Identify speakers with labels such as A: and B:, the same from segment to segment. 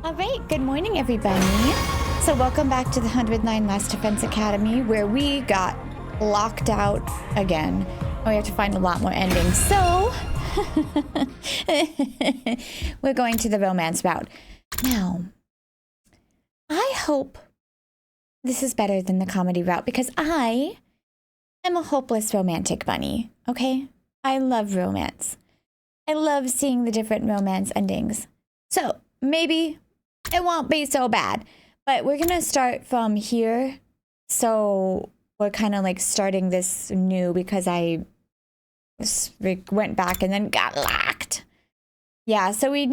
A: Alright, good morning everybody. So welcome back to the 109 Last Defense Academy, where we got locked out again. We have to find a lot more endings. So, we're going to the romance route. Now, I hope this is better than the comedy route, because I am a hopeless romantic bunny, okay? I love romance. I love seeing the different romance endings. So, maybe it won't be so bad, but we're gonna start from here. So we're kind of like starting this new because I went back and then got locked. Yeah, so we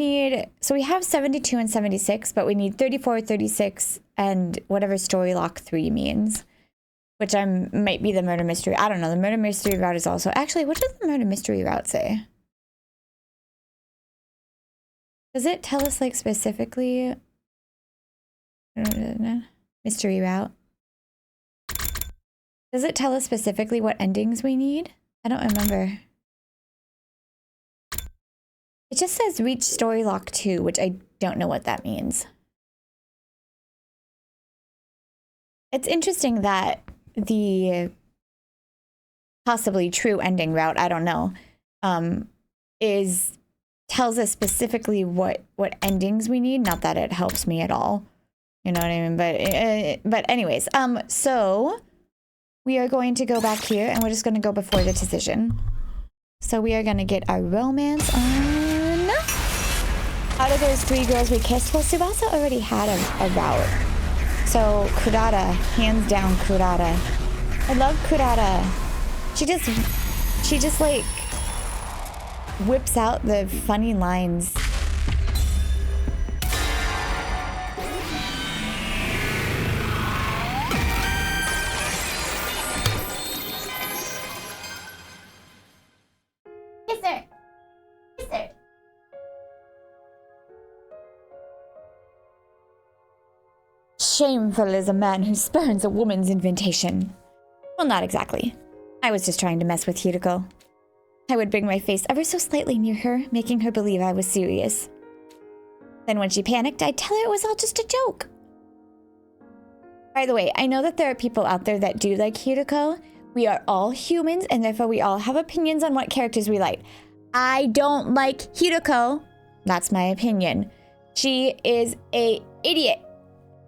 A: have 72 and 76, but we need 34, 36, and whatever story lock 3 means, which might be the murder mystery. I don't know. The murder mystery route is also, actually, what does the murder mystery route say? Does it tell us like specifically? Mystery route. Does it tell us specifically what endings we need? I don't remember. It just says reach story lock 2, which I don't know what that means. It's interesting that the possibly true ending route, I don't know, tells us specifically what endings we need. Not that it helps me at all. You know what I mean? But anyways, so we are going to go back here and we're just going to go before the decision. So we are going to get our romance on. Out of those 3 girls we kissed, well, Tsubasa already had a route. So Kurara, hands down Kurara. I love Kurara. She just like whips out the funny lines. Shameful is a man who spurns a woman's invitation. Well, not exactly. I was just trying to mess with Hiriko. I would bring my face ever so slightly near her, making her believe I was serious. Then when she panicked, I'd tell her it was all just a joke. By the way, I know that there are people out there that do like Hiriko. We are all humans, and therefore we all have opinions on what characters we like. I don't like Hiriko. That's my opinion. She is an idiot.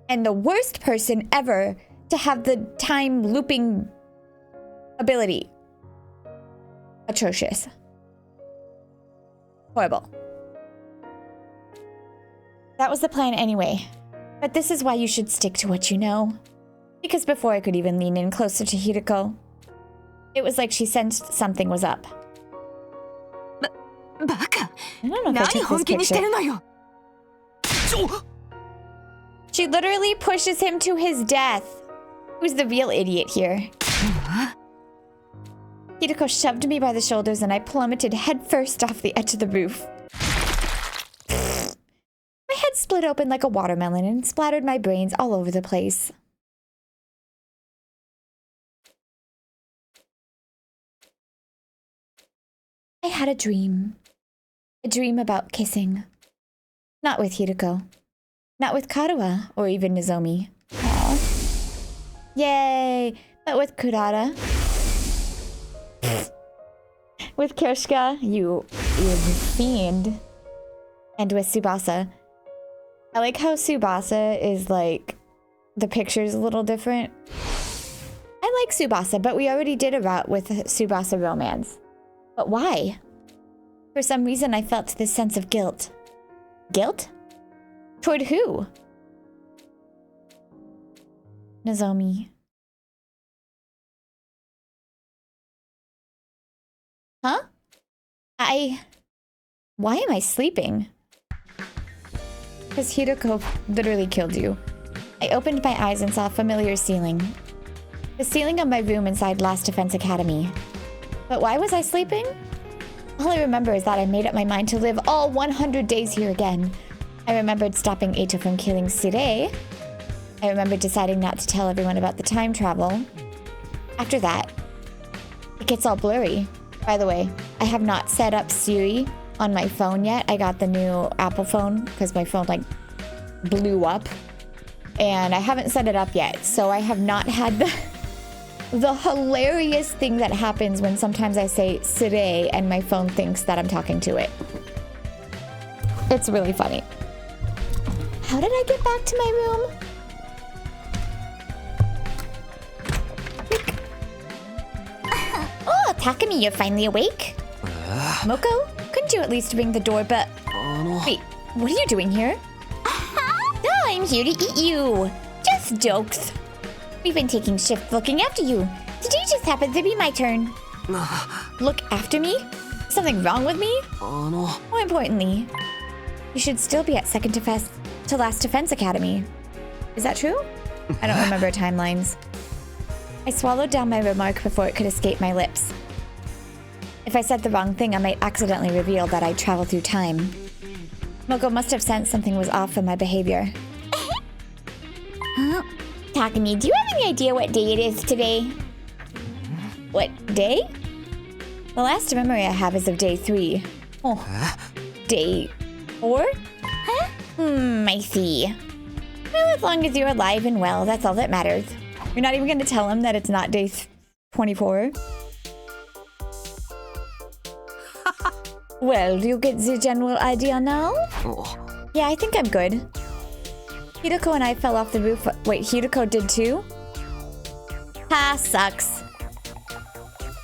A: And the worst person ever to have the time looping ability. Atrocious. Horrible. That was the plan anyway. But this is why you should stick to what you know. Because before I could even lean in closer to Hiriko, it was like she sensed something was up.
B: Baka.
A: I don't know if I took this picture. She literally pushes him to his death. Who's the real idiot here? Hiriko shoved me by the shoulders and I plummeted headfirst off the edge of the roof. My head split open like a watermelon and splattered my brains all over the place. I had a dream. A dream about kissing. Not with Hiriko. Not with Karuha or even Nozomi. Aww. Yay! But with Kurara. With Kyoshika, you fiend. And with Tsubasa. I like how Tsubasa is like, the picture's a little different. I like Tsubasa, but we already did a route with Tsubasa romance. But why? For some reason I felt this sense of guilt. Guilt? Toward who? Nozomi. Huh? Why am I sleeping? Because Hiriko literally killed you. I opened my eyes and saw a familiar ceiling. The ceiling of my room inside Last Defense Academy. But why was I sleeping? All I remember is that I made up my mind to live all 100 days here again. I remembered stopping Eito from killing Sirei. I remembered deciding not to tell everyone about the time travel. After that, it gets all blurry. By the way, I have not set up Siri on my phone yet. I got the new Apple phone because my phone like blew up. And I haven't set it up yet. So I have not had the hilarious thing that happens when sometimes I say "today" and my phone thinks that I'm talking to it. It's really funny. How did I get back to my room? Oh, Takumi, you're finally awake? Moko, couldn't you at least ring the door, Wait, what are you doing here? Oh, I'm here to eat you. Just jokes. We've been taking shifts looking after you. Today just happens to be my turn. Look after me? Something wrong with me? More importantly, you should still be at second to last defense academy. Is that true? I don't remember timelines. I swallowed down my remark before it could escape my lips. If I said the wrong thing, I might accidentally reveal that I traveled through time. Moko must have sensed something was off in my behavior. Takumi, do you have any idea what day it is today? What day? The last memory I have is of day 3. Oh, day 4? I see. Well, as long as you're alive and well, that's all that matters. You're not even going to tell him that it's not day 24? Well, do you get the general idea now? Yeah, I think I'm good. Hideko and I fell off the roof. Wait, Hideko did too? Ha, sucks.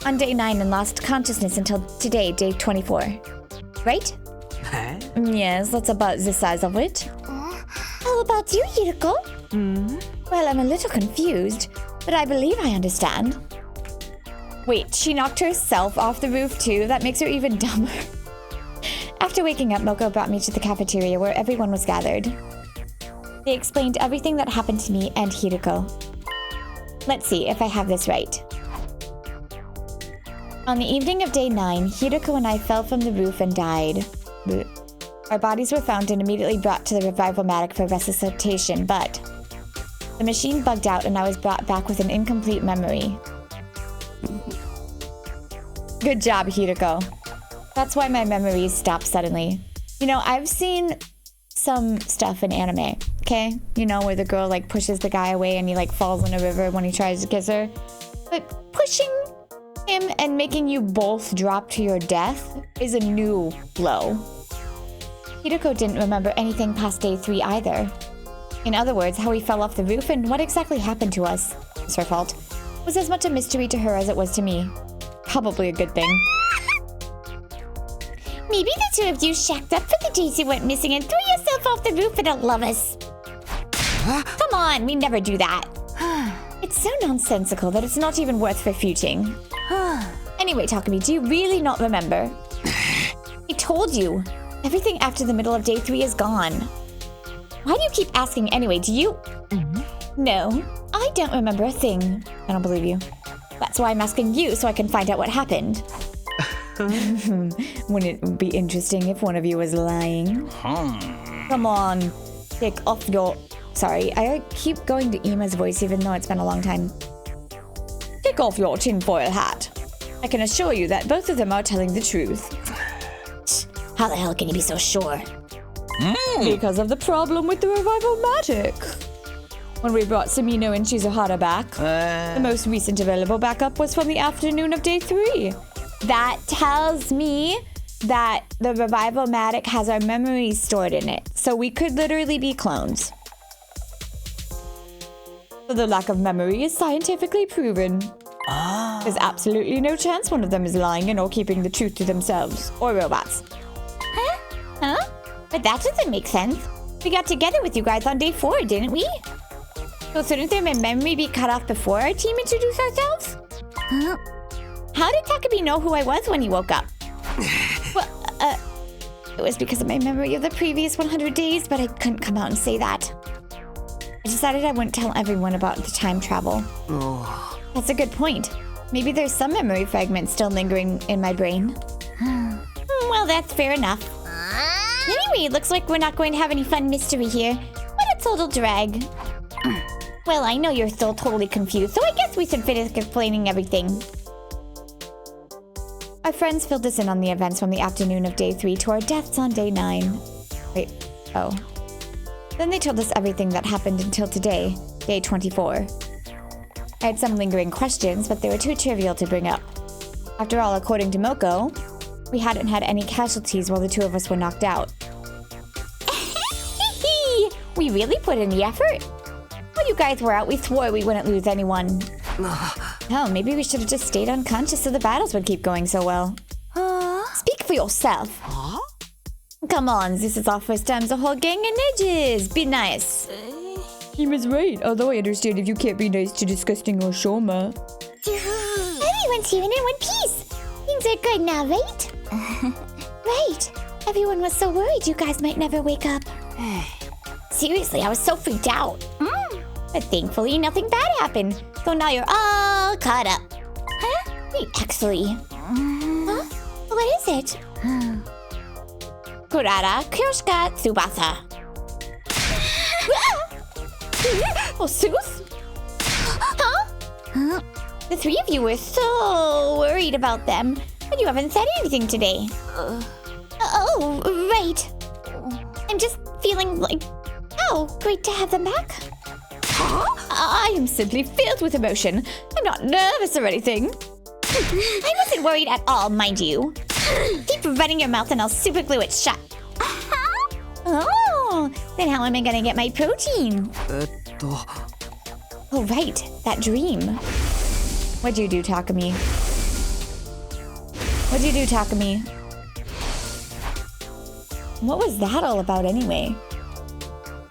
A: On day 9 and lost consciousness until today, day 24. Right? Yes, that's about the size of it. How about you, Hideko? Well, I'm a little confused, but I believe I understand. Wait, she knocked herself off the roof too? That makes her even dumber. After waking up, Moko brought me to the cafeteria where everyone was gathered. They explained everything that happened to me and Hideko. Let's see if I have this right. On the evening of day 9, Hideko and I fell from the roof and died. Our bodies were found and immediately brought to the revival-matic for resuscitation, but the machine bugged out and I was brought back with an incomplete memory. Good job, Hideko. That's why my memories stopped suddenly. You know, I've seen some stuff in anime, okay? You know, where the girl, like, pushes the guy away and he, like, falls in a river when he tries to kiss her. But pushing him and making you both drop to your death is a new blow. Hideko didn't remember anything past day 3 either. In other words, how he fell off the roof and what exactly happened to us, it's her fault, was as much a mystery to her as it was to me. Probably a good thing. Maybe the two of you shacked up for the days you went missing and threw yourself off the roof and don't love us. Come on, we never do that. It's so nonsensical that it's not even worth refuting. Anyway, Takumi, do you really not remember? I told you. Everything after the middle of day 3 is gone. Why do you keep asking anyway? Do you? No, I don't remember a thing. I don't believe you. That's why I'm asking you, so I can find out what happened. Wouldn't it be interesting if one of you was lying? Come on, take off your... Sorry, I keep going to Ima's voice even though it's been a long time. Take off your tinfoil hat. I can assure you that both of them are telling the truth. How the hell can you be so sure? Because of the problem with the revival-matic. When we brought Sumino and Shizuhara back, the most recent available backup was from the afternoon of day 3. That tells me that the revival-matic has our memories stored in it, so we could literally be clones. So the lack of memory is scientifically proven. There's absolutely no chance one of them is lying and or keeping the truth to themselves, or robots. Huh? But that doesn't make sense. We got together with you guys on day 4, didn't we? So shouldn't their memory be cut off before our team introduced ourselves? How did Takumi know who I was when he woke up? Well, it was because of my memory of the previous 100 days, but I couldn't come out and say that. I decided I wouldn't tell everyone about the time travel. That's a good point. Maybe there's some memory fragments still lingering in my brain. Well, that's fair enough. Anyway, it looks like we're not going to have any fun mystery here. What a total drag. Well, I know you're still totally confused, so I guess we should finish explaining everything. Our friends filled us in on the events from the afternoon of day 3 to our deaths on day 9. Wait, oh. Then they told us everything that happened until today, day 24. I had some lingering questions, but they were too trivial to bring up. After all, according to Moko, we hadn't had any casualties while the two of us were knocked out. We really put in the effort. While you guys were out, we swore we wouldn't lose anyone. Hell, maybe we should have just stayed unconscious so the battles would keep going so well. Speak for yourself. Come on, this is our first time as a whole gang in ages. Be nice. He was right, although I understand if you can't be nice to disgusting Oshoma.
B: Everyone's here and in one piece. Things are good now, right? Right. Everyone was so worried you guys might never wake up. Seriously, I was so freaked out. But thankfully, nothing bad happened. So now you're all caught up. Huh? Wait, actually. Huh? What is it?
A: Kurara, Kyoshika, Tsubasa. Oh, Sus? Huh? The three of you were so worried about them, but you haven't said anything today.
B: Oh, right. I'm just feeling like, oh, great to have them back.
A: I am simply filled with emotion. I'm not nervous or anything.
B: I wasn't worried at all, mind you. Keep running your mouth and I'll super glue it shut. Oh, then how am I gonna get my protein?
A: Oh, right, that dream. What'd you do, Takumi? What'd you do, Takumi? What was that all about anyway?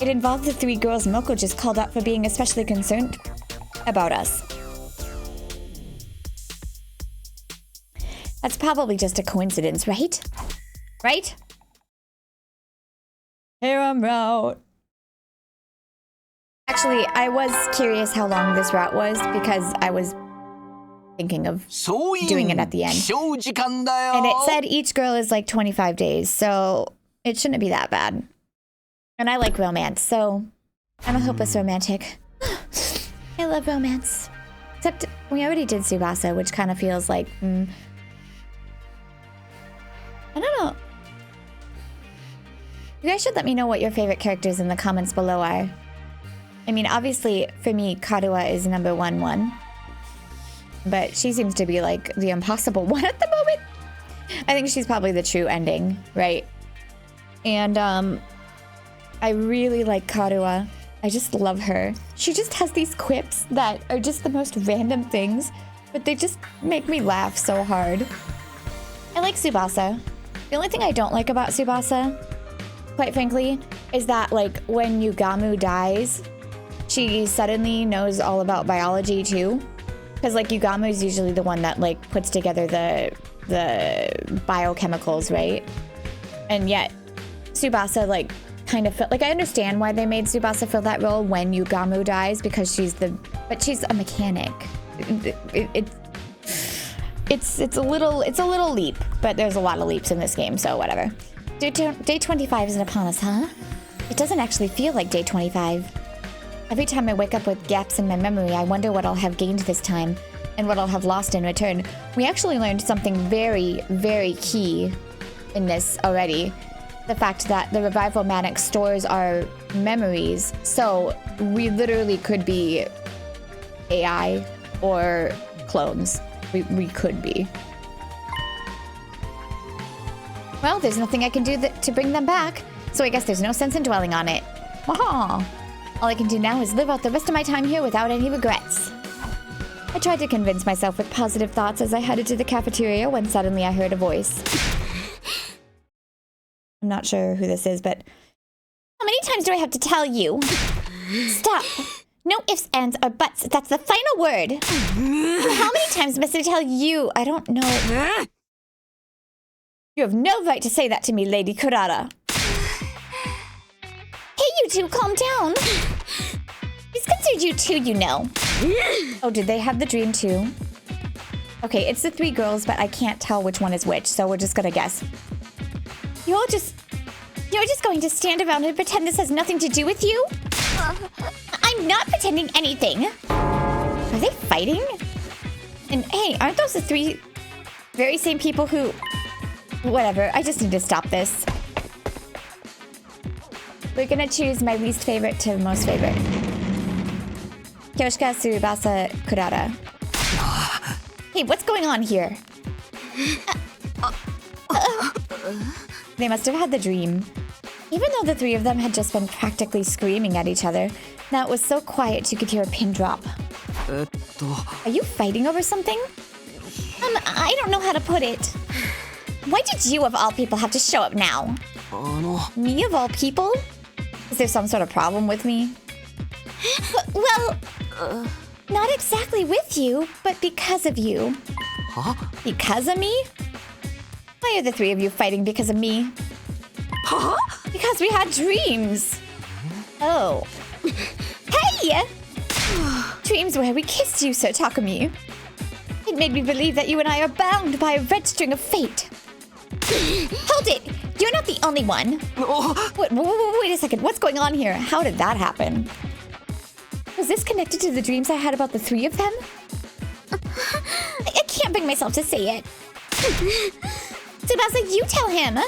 A: It involved the three girls Moko just called out for being especially concerned about us. That's probably just a coincidence, right? Right? Here I'm route. Actually, I was curious how long this route was because I was thinking of doing it at the end. And it said each girl is like 25 days, so it shouldn't be that bad. And I like romance, so I'm a hopeless romantic.
B: I love romance.
A: Except we already did Tsubasa, which kind of feels like, I don't know. You guys should let me know what your favorite characters in the comments below are. I mean, obviously, for me, Karuha is number one. But she seems to be, like, the impossible one at the moment. I think she's probably the true ending, right? And, I really like Karuha. I just love her. She just has these quips that are just the most random things, but they just make me laugh so hard. I like Tsubasa. The only thing I don't like about Tsubasa, quite frankly, is that, like, when Yugamu dies, she suddenly knows all about biology, too. Because, like, Yugamu is usually the one that, like, puts together the biochemicals, right? And yet, Tsubasa, like, kind of felt... Like, I understand why they made Tsubasa fill that role when Yugamu dies, because she's the... But she's a mechanic. It's a little leap, but there's a lot of leaps in this game, so whatever. Day 25 isn't upon us, huh? It doesn't actually feel like day 25. Every time I wake up with gaps in my memory, I wonder what I'll have gained this time and what I'll have lost in return. We actually learned something very, very key in this already. The fact that the Revival Manic stores our memories, so we literally could be AI or clones. We could be. Well, there's nothing I can do to bring them back, so I guess there's no sense in dwelling on it. Waha! All I can do now is live out the rest of my time here without any regrets. I tried to convince myself with positive thoughts as I headed to the cafeteria when suddenly I heard a voice. I'm not sure who this is, but...
B: How many times do I have to tell you? Stop. No ifs, ands, or buts. That's the final word. How many times must I tell you? I don't know.
A: You have no right to say that to me, Lady Kurara.
B: Hey, you two, calm down. He's considered you too, you know.
A: Oh, did they have the dream too? Okay, it's the three girls, but I can't tell which one is which, so we're just gonna guess.
B: You're just going to stand around and pretend this has nothing to do with you? I'm not pretending anything.
A: Are they fighting? And hey, aren't those the three very same people who... Whatever, I just need to stop this. We're gonna choose my least favorite to most favorite. Kyoshika, Tsubasa, Kurara. Hey, what's going on here? They must have had the dream. Even though the three of them had just been practically screaming at each other, now it was so quiet you could hear a pin drop. Are you fighting over something?
B: I don't know how to put it. Why did you, of all people, have to show up now?
A: Me of all people? Is there some sort of problem with me?
B: Well, not exactly with you, but because of you.
C: Huh?
A: Because of me? Why are the three of you fighting because of me?
C: Huh?
A: Because we had dreams. Oh.
B: Hey!
A: Dreams where we kissed you, Sir Takumi. It made me believe that you and I are bound by a red string of fate.
B: Hold it! You're not the only one.
A: Wait a second. What's going on here? How did that happen? Was this connected to the dreams I had about the three of them?
B: I can't bring myself to say it. Tsubasa, you tell him.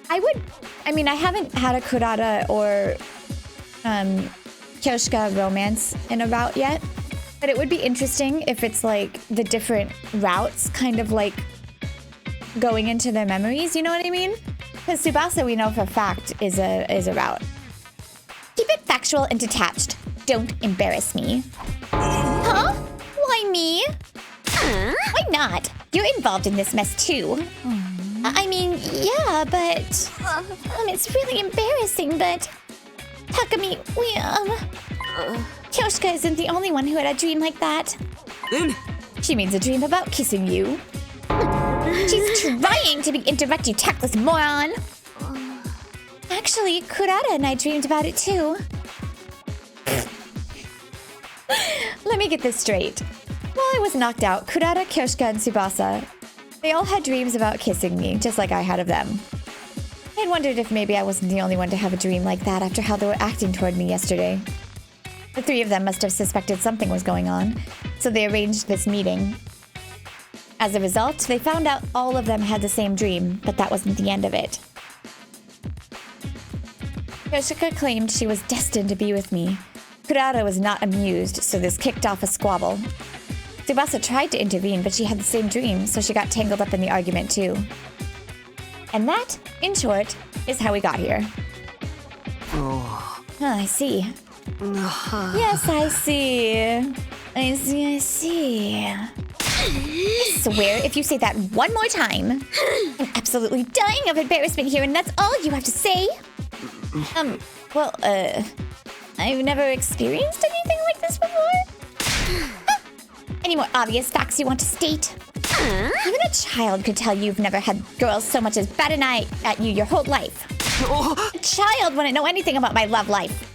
A: I haven't had a Kurara or Kyoshika romance in a route yet, but it would be interesting if it's like the different routes kind of like going into their memories, you know what I mean? Because Tsubasa, we know for a fact, is a route.
B: Keep it factual and detached. Don't embarrass me. Huh? Why me? Why not? You're involved in this mess too. I mean, yeah, but it's really embarrassing, but Takumi, Kyoshika isn't the only one who had a dream like that.
A: She means a dream about kissing you.
B: She's trying to be indirect, you tactless moron.
A: Actually, Kurara and I dreamed about it too. Let me get this straight. While I was knocked out, Kurara, Kyoshika, and Tsubasa, they all had dreams about kissing me, just like I had of them. I had wondered if maybe I wasn't the only one to have a dream like that after how they were acting toward me yesterday. The three of them must have suspected something was going on, so they arranged this meeting. As a result, they found out all of them had the same dream, but that wasn't the end of it. Kyoshika claimed she was destined to be with me. Kurara was not amused, so this kicked off a squabble. Tsubasa tried to intervene, but she had the same dream, so she got tangled up in the argument too. And that, in short, is how we got here. I see. Yes, I see. I see.
B: I swear, if you say that one more time, I'm absolutely dying of embarrassment here, and that's all you have to say.
A: I've never experienced anything like this before.
B: Any more obvious facts you want to state? Even a child could tell you've never had girls so much as bat an eye at you your whole life. A child wouldn't know anything about my love life.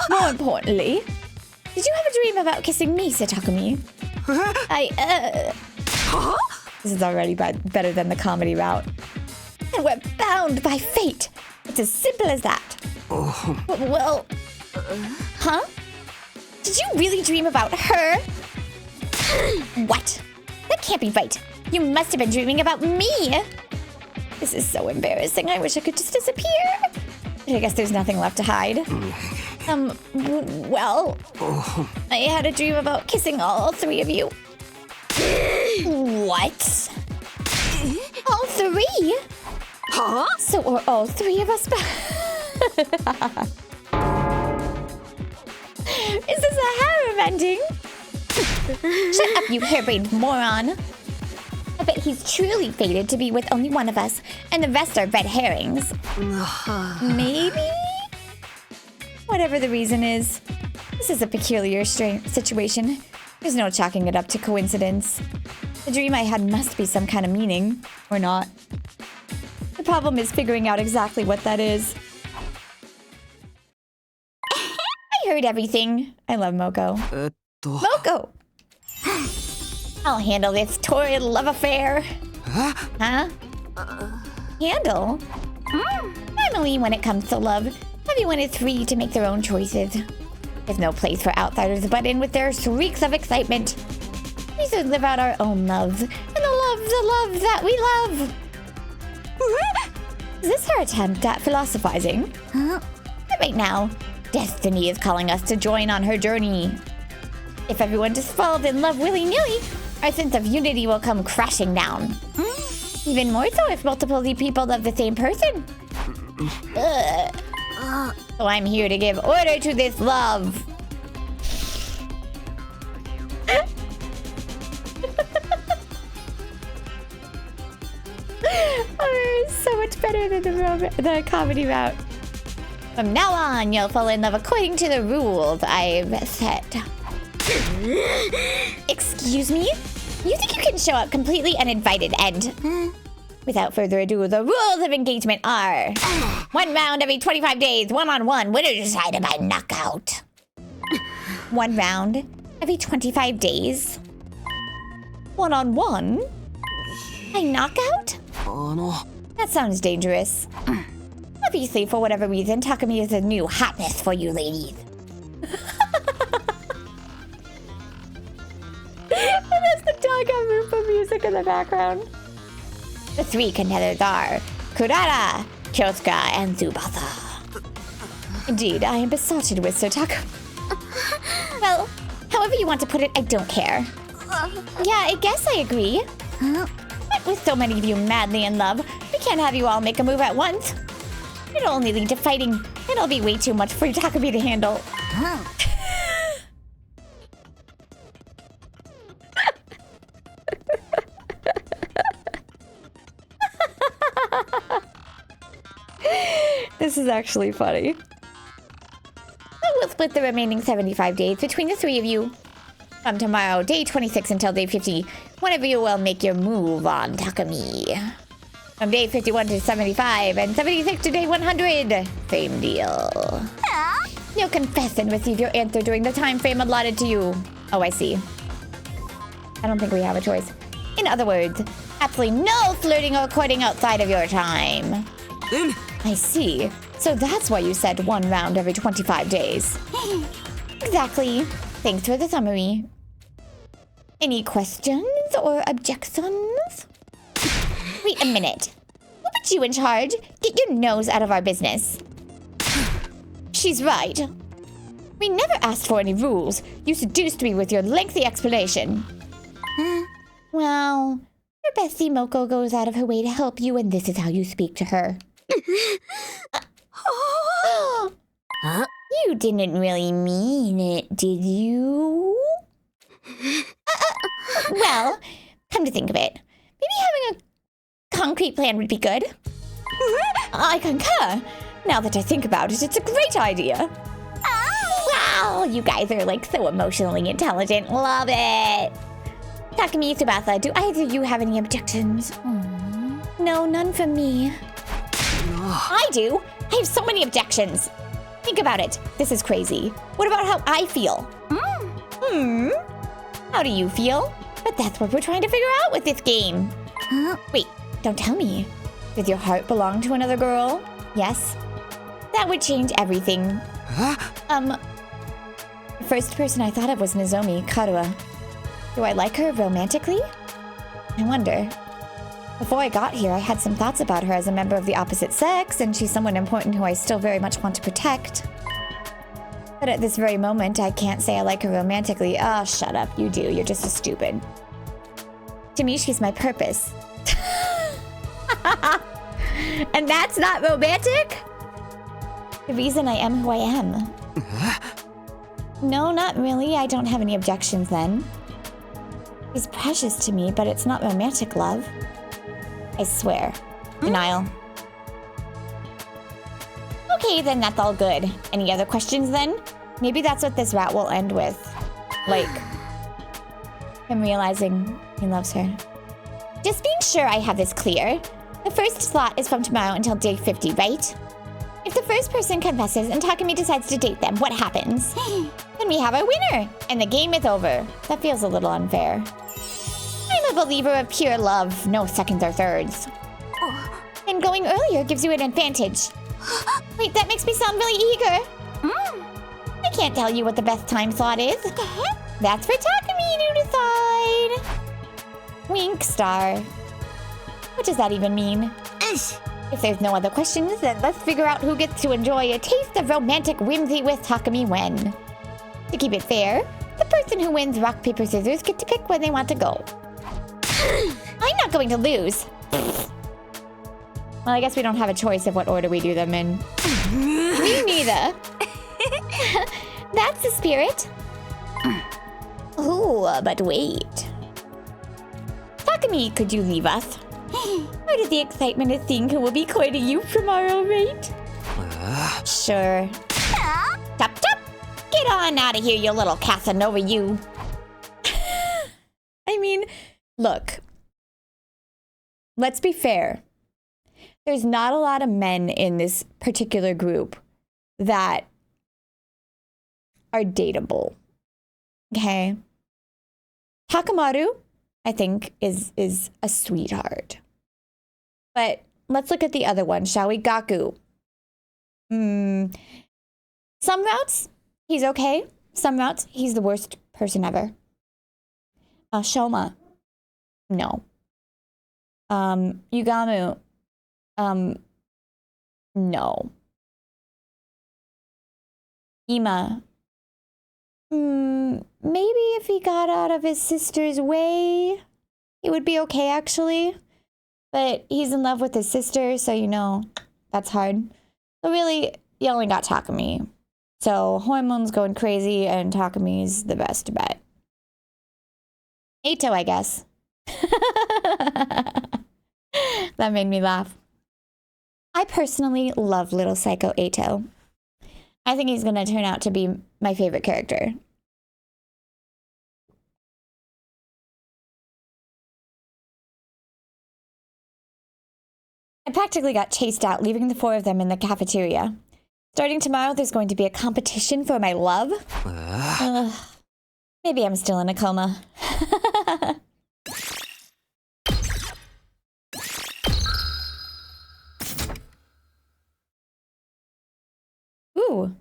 A: More importantly, did you have a dream about kissing me, Takumi? This is already better than the comedy route. And we're bound by fate. It's as simple as that.
B: Well, huh? Did you really dream about her? What? That can't be right. You must have been dreaming about me.
A: This is so embarrassing. I wish I could just disappear. But I guess there's nothing left to hide. Well, I had a dream about kissing all three of you.
B: What? All three?
A: Huh? So are all three of us back? Is this a harem ending?
B: Shut up, you harebrained moron. I bet he's truly fated to be with only one of us, and the rest are red herrings.
A: Maybe? Whatever the reason is, this is a peculiar situation. There's no chalking it up to coincidence. The dream I had must be some kind of meaning, or not. The problem is figuring out exactly what that is.
B: I heard everything.
A: I love Moko. Moko!
B: I'll handle this torrid love affair. Huh?
A: Handle?
B: Normally, when it comes to love, everyone is free to make their own choices. There's no place for outsiders to butt in with their shrieks of excitement. We should live out our own loves, and the love that we love.
A: Is this her attempt at philosophizing?
B: Huh?
A: But right now, destiny is calling us to join on her journey. If everyone just falls in love willy-nilly, our sense of unity will come crashing down. Even more so if multiple people love the same person. So I'm here to give order to this love. Oh, so much better than the comedy route. From now on, you'll fall in love according to the rules I've set. Excuse me? You think you can show up completely uninvited and... Without further ado, the rules of engagement are... 1 round every 25 days, one-on-one, winner decided by knockout. 1 round every 25 days. One-on-one? By knockout? That sounds dangerous. Obviously, for whatever reason, Takumi is a new hotness for you ladies. And that's the Danganronpa music in the background. The 3 contenders are Kurara, Kyoshika, and Tsubasa. Indeed, I am besotted with Sir Takumi. Well, however you want to put it, I don't care. Yeah, I guess I agree. But with so many of you madly in love, we can't have you all make a move at once. It'll only lead to fighting. It'll be way too much for Takumi to handle. This is actually funny. We'll split the remaining 75 days between the 3 of you. From tomorrow, day 26 until day 50, one of you will make your move on Takumi. From day 51 to 75 and 76 to day 100, same deal. You'll confess and receive your answer during the time frame allotted to you. Oh, I see. I don't think we have a choice. In other words, absolutely no flirting or courting outside of your time. I see. So that's why you said 1 round every 25 days. Exactly. Thanks for the summary. Any questions or objections? Wait a minute. Who put you in charge? Get your nose out of our business. She's right. We never asked for any rules. You seduced me with your lengthy explanation. Well, your bestie Moko goes out of her way to help you, and this is how you speak to her. You didn't really mean it, did you? Well, come to think of it, maybe having a concrete plan would be good. I concur. Now that I think about it, it's a great idea. Wow, you guys are like so emotionally intelligent. Love it. Takumi, Tsubasa, do either of you have any objections? No, none from me. I do. I have so many objections. Think about it. This is crazy. What about how I feel? How do you feel? But that's what we're trying to figure out with this game. Wait, don't tell me. Does your heart belong to another girl? Yes. That would change everything. The first person I thought of was Nozomi Karua. Do I like her romantically? I wonder. Before I got here, I had some thoughts about her as a member of the opposite sex, and she's someone important who I still very much want to protect. But at this very moment, I can't say I like her romantically. Oh, shut up. You do. You're just as stupid. To me, she's my purpose. And that's not romantic? The reason I am who I am. No, not really. I don't have any objections then. She's precious to me, but it's not romantic love. I swear. Denial. Okay, then that's all good. Any other questions then? Maybe that's what this route will end with. Like, him realizing he loves her. Just being sure I have this clear. The first slot is from tomorrow until day 50, right? If the first person confesses and Takumi decides to date them, what happens? Then we have our winner, and the game is over. That feels a little unfair. I'm a believer of pure love, no seconds or thirds. And going earlier gives you an advantage. Wait, that makes me sound really eager. I can't tell you what the best time slot is. That's for Takumi to decide. Wink star. What does that even mean?
B: If there's no other questions, then let's figure out who gets to enjoy a taste of romantic whimsy with Takumi when. To keep it fair, the person who wins rock, paper, scissors get to pick where they want to go. I'm not going to lose. Well, I guess we don't have a choice of what order we do them in. Me neither. That's the spirit. Oh, but wait. Takumi, could you leave us? Part of the excitement is seeing who will be courting you tomorrow, right? Sure. Chop, chop! Get on out of here, you little Casanova, you.
A: I mean, look. Let's be fair. There's not a lot of men in this particular group that are dateable. Okay? Takamaru, I think, is a sweetheart. But let's look at the other one, shall we? Gaku. Some routes, he's okay. Some routes, he's the worst person ever. Shoma. No. Yugamu. No. Ima. Maybe if he got out of his sister's way, it would be okay, actually. But he's in love with his sister, so you know, that's hard. So really, you only got Takumi. So hormones going crazy, and Takumi's the best bet. Eito, I guess. That made me laugh. I personally love Little Psycho Eito. I think he's going to turn out to be my favorite character. I practically got chased out, leaving the four of them in the cafeteria. Starting tomorrow, there's going to be a competition for my love. Maybe I'm still in a coma. Ooh.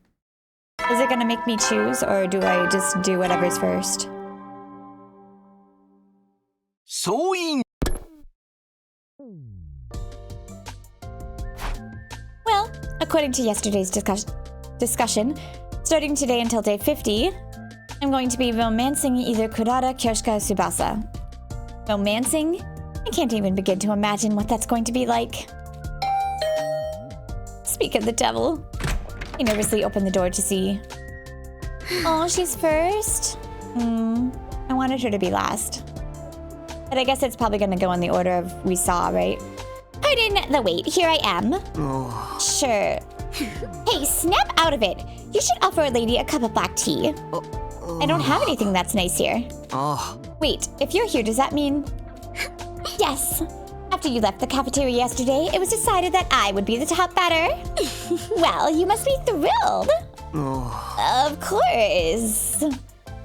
A: Is it gonna make me choose, or do I just do whatever's first? Well, according to yesterday's discussion, starting today until day 50, I'm going to be romancing either Kurara, Kyoshika, or Tsubasa. Romancing? I can't even begin to imagine what that's going to be like. Speak of the devil. I nervously opened the door to see. Oh, she's first? I wanted her to be last. But I guess it's probably going to go in the order of we saw, right?
B: Pardon the wait, here I am.
A: Sure.
B: Hey, snap out of it. You should offer a lady a cup of black tea.
A: I don't have anything that's nice here. Wait, if you're here, does that mean...
B: Yes. After you left the cafeteria yesterday, it was decided that I would be the top batter. Well, you must be thrilled. Of course.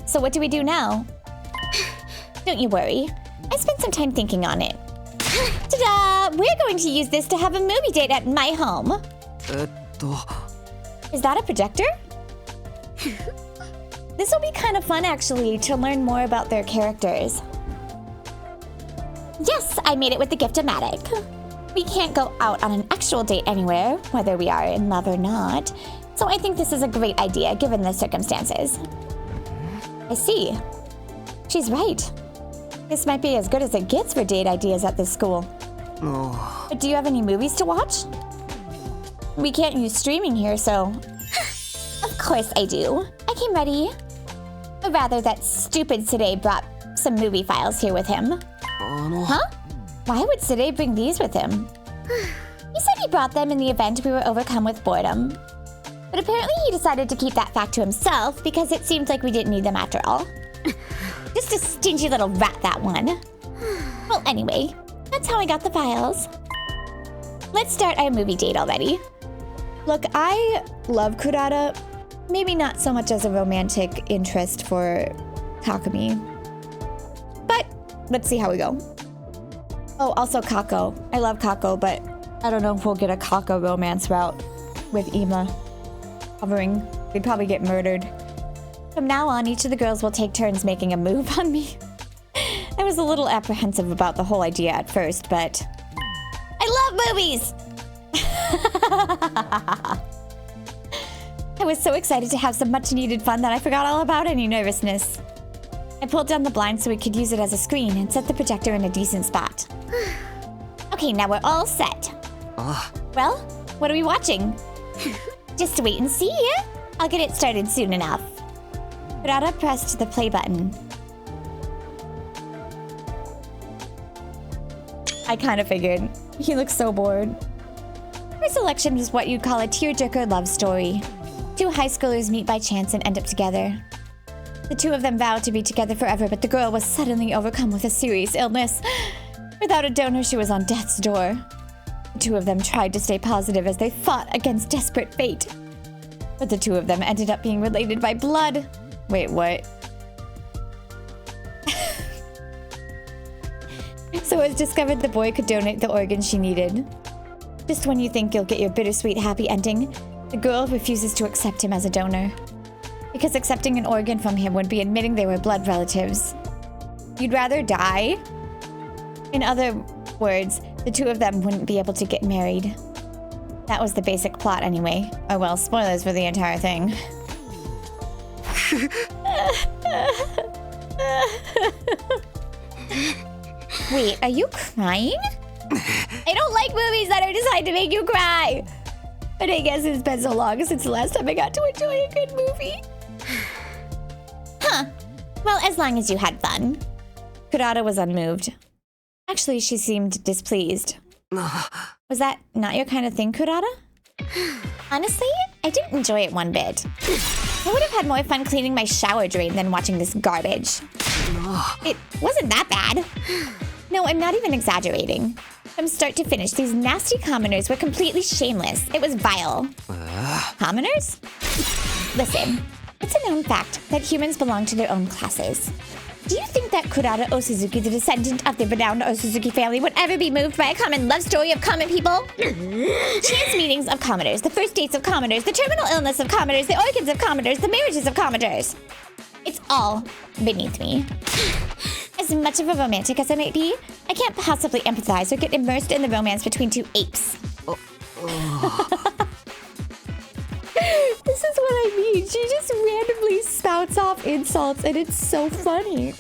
A: So what do we do now?
B: Don't you worry. I spent some time thinking on it. Ta-da! We're going to use this to have a movie date at my home.
A: Is that a projector? This will be kind of fun, actually, to learn more about their characters.
B: Yes, I made it with the gift-o-matic. We can't go out on an actual date anywhere, whether we are in love or not. So I think this is a great idea, given the circumstances.
A: I see. She's right. This might be as good as it gets for date ideas at this school. But do you have any movies to watch? We can't use streaming here, so...
B: Of course I do. I came ready. Or rather, that stupid Sade brought some movie files here with him.
A: Huh? Why would Sade bring these with him?
B: He said he brought them in the event we were overcome with boredom. But apparently he decided to keep that fact to himself because it seemed like we didn't need them after all. Just a stingy little rat, that one. Well, anyway, that's how I got the files. Let's start our movie date already.
A: Look, I love Kurara. Maybe not so much as a romantic interest for Takumi. But let's see how we go. Oh, also Kako. I love Kako, but I don't know if we'll get a Kako romance route with Ima hovering. We'd probably get murdered. From now on, each of the girls will take turns making a move on me. I was a little apprehensive about the whole idea at first, but...
B: I love movies!
A: I was so excited to have some much-needed fun that I forgot all about any nervousness. I pulled down the blind so we could use it as a screen and set the projector in a decent spot.
B: Okay, now we're all set.
A: Well, what are we watching?
B: Just wait and see. I'll get it started soon enough.
A: Kurara pressed the play button. I kind of figured. He looks so bored. Her selection was what you'd call a tearjerker love story. Two high schoolers meet by chance and end up together. The two of them vowed to be together forever, but the girl was suddenly overcome with a serious illness. Without a donor, she was on death's door. The two of them tried to stay positive as they fought against desperate fate. But the two of them ended up being related by blood. Wait, what? So it was discovered the boy could donate the organ she needed. Just when you think you'll get your bittersweet happy ending, the girl refuses to accept him as a donor. Because accepting an organ from him would be admitting they were blood relatives. You'd rather die? In other words, the two of them wouldn't be able to get married. That was the basic plot anyway. Oh well, spoilers for the entire thing. Wait, are you crying? I don't like movies that are designed to make you cry. But I guess it's been so long since the last time I got to enjoy a good movie.
B: Huh. Well, as long as you had fun.
A: Kurara was unmoved. Actually, she seemed displeased. Was that not your kind of thing, Kurara?
B: Honestly, I didn't enjoy it one bit. I would have had more fun cleaning my shower drain than watching this garbage. It wasn't that bad. No, I'm not even exaggerating. From start to finish, these nasty commoners were completely shameless. It was vile.
A: Commoners?
B: Listen, it's a known fact that humans belong to their own classes. Do you think that Kurara Osuzuki, the descendant of the renowned Osuzuki family, would ever be moved by a common love story of common people? Chance meetings of commoners, the first dates of commoners, the terminal illness of commoners, the organs of commoners, the marriages of commoners. It's all beneath me. As much of a romantic as I might be, I can't possibly empathize or get immersed in the romance between two apes.
A: This is what I mean. She just randomly spouts off insults, and it's so funny.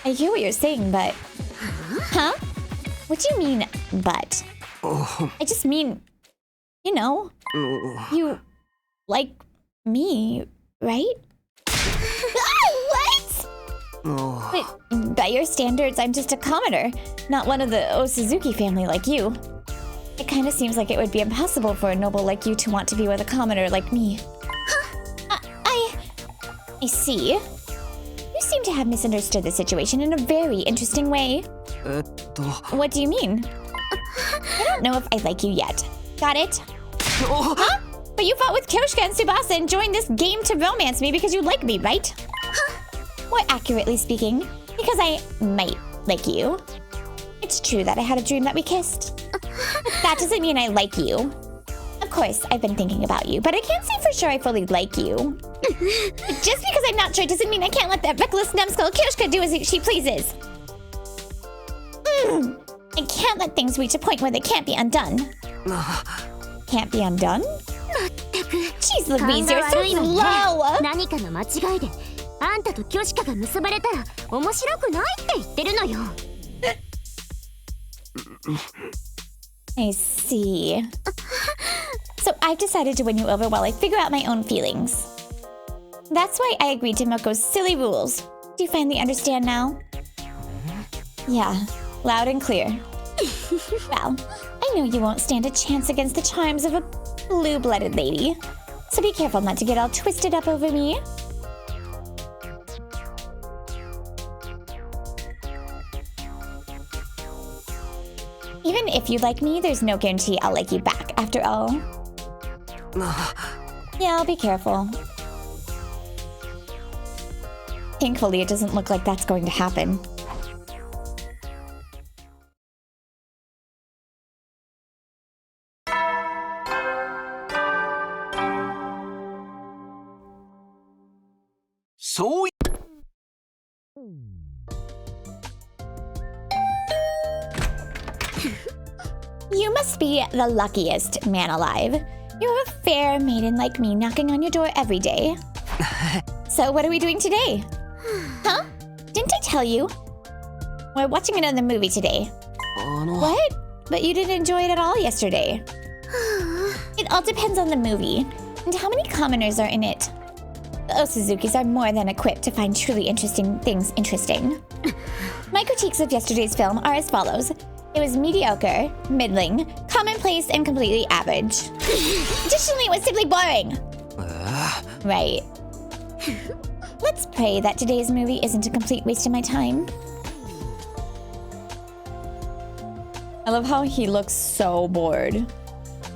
B: I hear what you're saying, but... Huh? What do you mean, but? I just mean, you know, you like me, right? What? But by your standards, I'm just a commoner, not one of the Osuzuki family like you. It kind of seems like it would be impossible for a noble like you to want to be with a commoner like me. I see. You seem to have misunderstood the situation in a very interesting way. What do you mean? I don't know if I like you yet. Got it? Huh? But you fought with Kyoshika and Tsubasa and joined this game to romance me because you like me, right? More accurately speaking, because I might like you. It's true that I had a dream that we kissed. But that doesn't mean I like you. Of course, I've been thinking about you, but I can't say for sure I fully like you. But just because I'm not sure doesn't mean I can't let that reckless numbskull Kyoshika do as she pleases. I can't let things reach a point where they can't be undone.
A: Can't be undone?
B: Jeez Louise, you're so slow!
D: 何かの間違いであんたとキョシカが結ばれたら面白くないって言ってるのよ
B: I see. So I've decided to win you over while I figure out my own feelings. That's why I agreed to Moko's silly rules. Do you finally understand now?
A: Yeah, loud and clear.
B: Well, I know you won't stand a chance against the charms of a blue-blooded lady. So be careful not to get all twisted up over me. Even if you like me, there's no guarantee I'll like you back, after all.
A: Yeah, I'll be careful. Thankfully, it doesn't look like that's going to happen.
C: So
B: You must be the luckiest man alive. You have a fair maiden like me knocking on your door every day. So what are we doing today? Huh? Didn't I tell you? We're watching another movie today. What? But you didn't enjoy it at all yesterday. It all depends on the movie and how many commoners are in it. The Osuzukis are more than equipped to find truly interesting things interesting. My critiques of yesterday's film are as follows. It was mediocre, middling, commonplace, and completely average. Additionally, it was simply boring. Right. Let's pray that today's movie isn't a complete waste of my time.
A: I love how he looks so bored.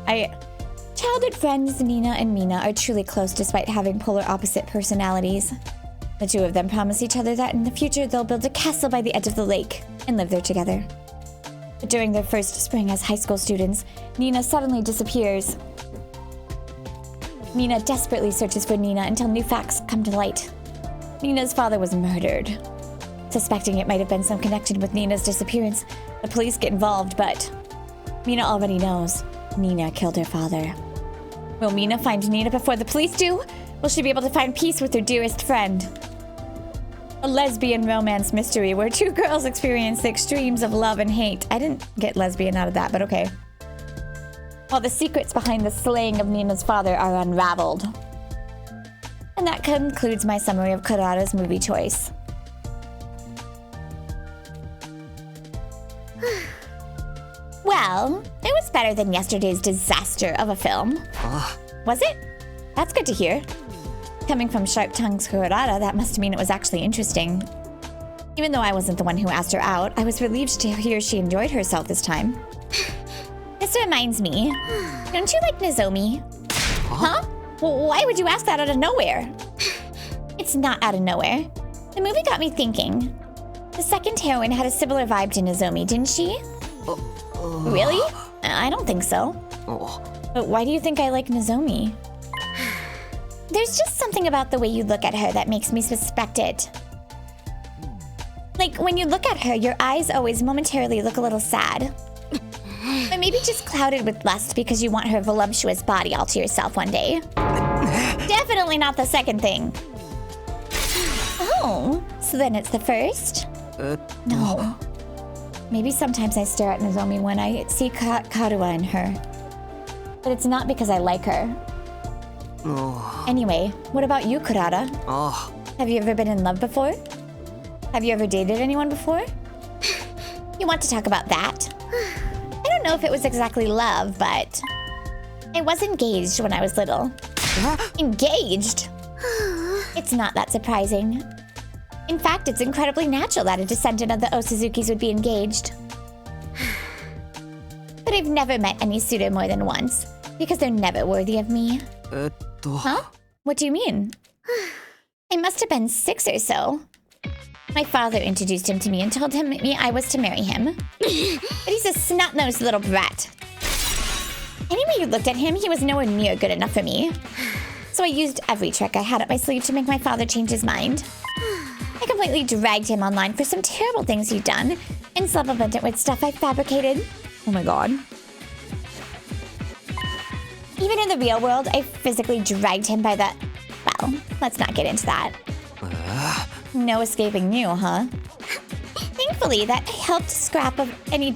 B: Childhood friends Nina and Mina are truly close despite having polar opposite personalities. The two of them promise each other that in the future they'll build a castle by the edge of the lake and live there together. But during their first spring as high school students, Nina suddenly disappears. Mina desperately searches for Nina until new facts come to light. Nina's father was murdered. Suspecting it might have been some connection with Nina's disappearance, the police get involved, but Mina already knows Nina killed her father. Will Mina find Nina before the police do? Will she be able to find peace with her dearest friend? A lesbian romance mystery where two girls experience the extremes of love and hate. I didn't get lesbian out of that, but okay. While the secrets behind the slaying of Nina's father are unraveled. And that concludes my summary of Kurara's movie choice. Well, it was better than yesterday's disaster of a film. Was it? That's good to hear. Coming from sharp-tongued Kurara, that must mean it was actually interesting. Even though I wasn't the one who asked her out, I was relieved to hear she enjoyed herself this time. This reminds me, don't you like Nozomi? Huh? Well, why would you ask that out of nowhere? It's not out of nowhere. The movie got me thinking. The second heroine had a similar vibe to Nozomi, didn't she? Really? I don't think so. But why do you think I like Nozomi? There's just something about the way you look at her that makes me suspect it. Like, when you look at her, your eyes always momentarily look a little sad. Or maybe just clouded with lust because you want her voluptuous body all to yourself one day. Definitely not the second thing. Oh, so then it's the first? No. Maybe sometimes I stare at Nozomi when I see Karuwa in her. But it's not because I like her. Anyway, what about you, Kurara? Have you ever been in love before? Have you ever dated anyone before? You want to talk about that? I don't know if it was exactly love, but I was engaged when I was little. Engaged? It's not that surprising. In fact, it's incredibly natural that a descendant of the Osuzukis would be engaged. But I've never met any suitor more than once, because they're never worthy of me. Huh? What do you mean? I must have been 6 or so. My father introduced him to me and told me I was to marry him. But he's a snot-nosed little brat. Any way you looked at him, he was nowhere near good enough for me. So I used every trick I had up my sleeve to make my father change his mind. I completely dragged him online for some terrible things he'd done and supplemented it with stuff I fabricated.
A: Oh my god.
B: Even in the real world, I physically dragged him by the... Well, let's not get into that.
A: No escaping you, huh?
B: Thankfully, that helped scrap of any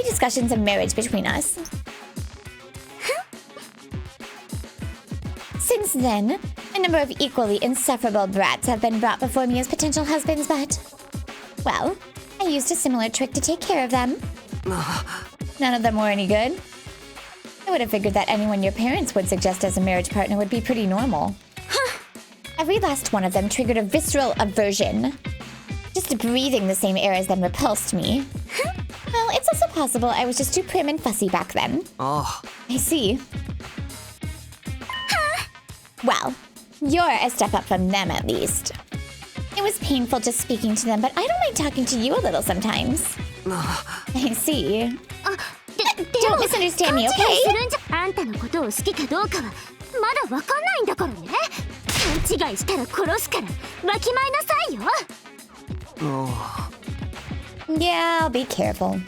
B: discussions of marriage between us. Since then, a number of equally insufferable brats have been brought before me as potential husbands, but... Well, I used a similar trick to take care of them.
A: None of them were any good?
B: I would have figured that anyone your parents would suggest as a marriage partner would be pretty normal. Every last one of them triggered a visceral aversion. Just breathing the same air as them repulsed me. Well, it's also possible I was just too prim and fussy back then. I see. Well, you're a step up from them at least. It was painful just speaking to them, but I don't mind talking to you a little sometimes. I see. Don't misunderstand me, okay?
D: あんたのことを好きかどうかはまだわかんないんだからね。勘違いしたら殺すからわきまえなさいよ。
B: Yeah, I'll be careful.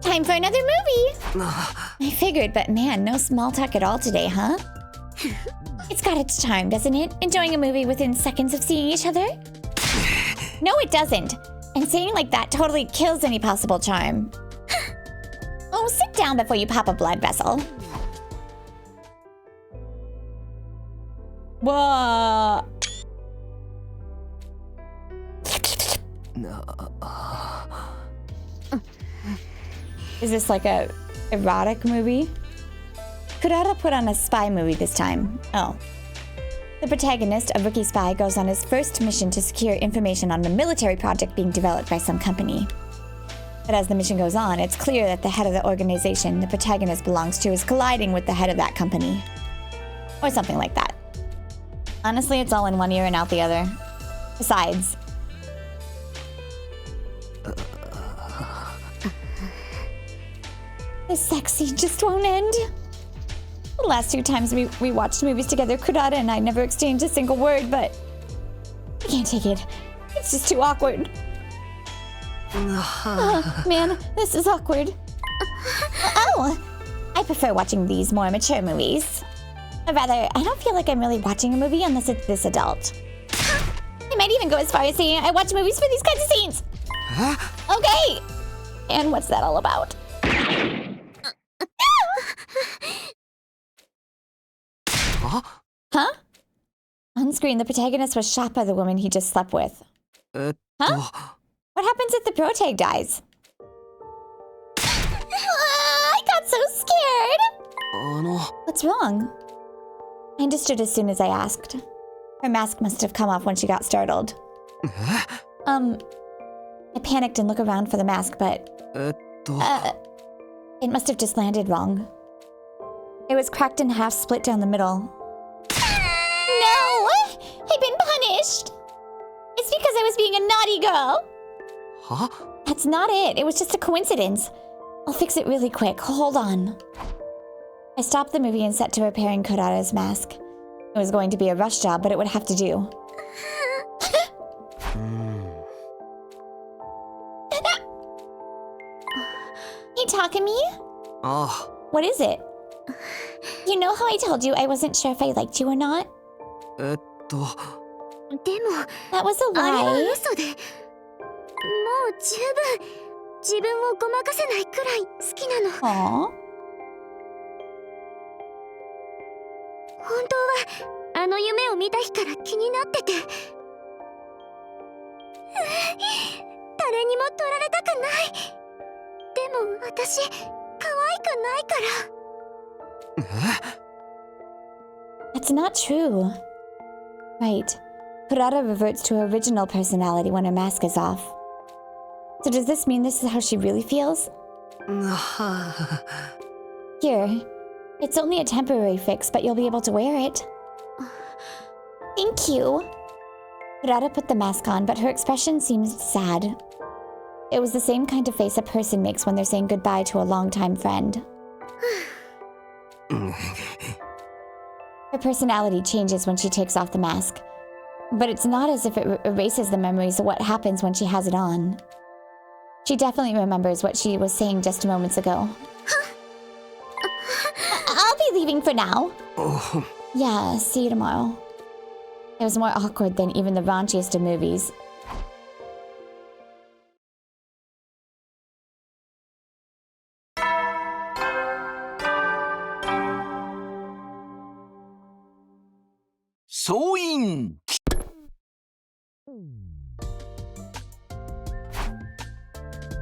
B: Time for another movie! I figured, but man, no small talk at all today, huh? It's got its charm, doesn't it? Enjoying a movie within seconds of seeing each other? No, it doesn't. And saying like that totally kills any possible charm. Oh, sit down before you pop a blood vessel.
A: Whoa. Is this like a erotic movie? Kurara put on a spy movie this time. Oh. The protagonist, a rookie spy, goes on his first mission to secure information on a military project being developed by some company. But as the mission goes on, it's clear that the head of the organization the protagonist belongs to is colliding with the head of that company. Or something like that. Honestly, it's all in one ear and out the other. Besides... This sex scene just won't end. The last 2 times we watched movies together, Kurara and I never exchanged a single word, but... I can't take it. It's just too awkward. Oh, man, this is awkward. Oh! I prefer watching these more mature movies. Or rather, I don't feel like I'm really watching a movie unless it's this adult. I might even go as far as saying I watch movies for these kinds of scenes. Huh? Okay! And what's that all about? Huh? On screen, the protagonist was shot by the woman he just slept with. Huh? What happens if the protag dies? I got so scared! What's wrong? I understood as soon as I asked. Her mask must have come off when she got startled. I panicked and looked around for the mask, but... it must have just landed wrong. It was cracked in half, split down the middle. No! I've been punished! It's because I was being a naughty girl! Huh? That's not it. It was just a coincidence. I'll fix it really quick. Hold on. I stopped the movie and set to repairing Kurara's mask. It was going to be a rush job, but it would have to do. Hey, Takumi?
C: Oh.
A: What is it? You know how I told you I wasn't sure if I liked you or not? That was a lie. Aww.
D: 本当はあの夢を見た日から気になってて誰にも取られたくないでも私可愛くないから
A: That's not true. Right. Kurara reverts to her original personality when her mask is off. So does this mean this is how she really feels? Here. It's only a temporary fix, but you'll be able to wear it. Thank you. Kurara put the mask on, but her expression seemed sad. It was the same kind of face a person makes when they're saying goodbye to a longtime friend. Her personality changes when she takes off the mask. But it's not as if it erases the memories of what happens when she has it on. She definitely remembers what she was saying just moments ago. I'll be leaving for now.
C: Oh.
A: Yeah, see you tomorrow. It was more awkward than even the raunchiest of movies.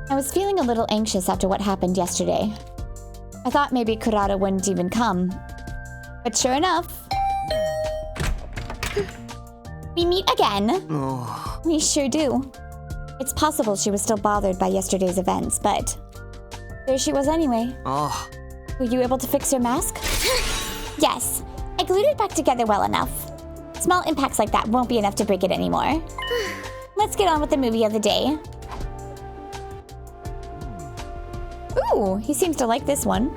A: I was feeling a little anxious after what happened yesterday. I thought maybe Kurara wouldn't even come. But sure enough... We meet again.
C: Oh.
A: We sure do. It's possible she was still bothered by yesterday's events, but... there she was anyway.
C: Oh.
A: Were you able to fix your mask? Yes. I glued it back together well enough. Small impacts like that won't be enough to break it anymore. Let's get on with the movie of the day. Ooh, he seems to like this one.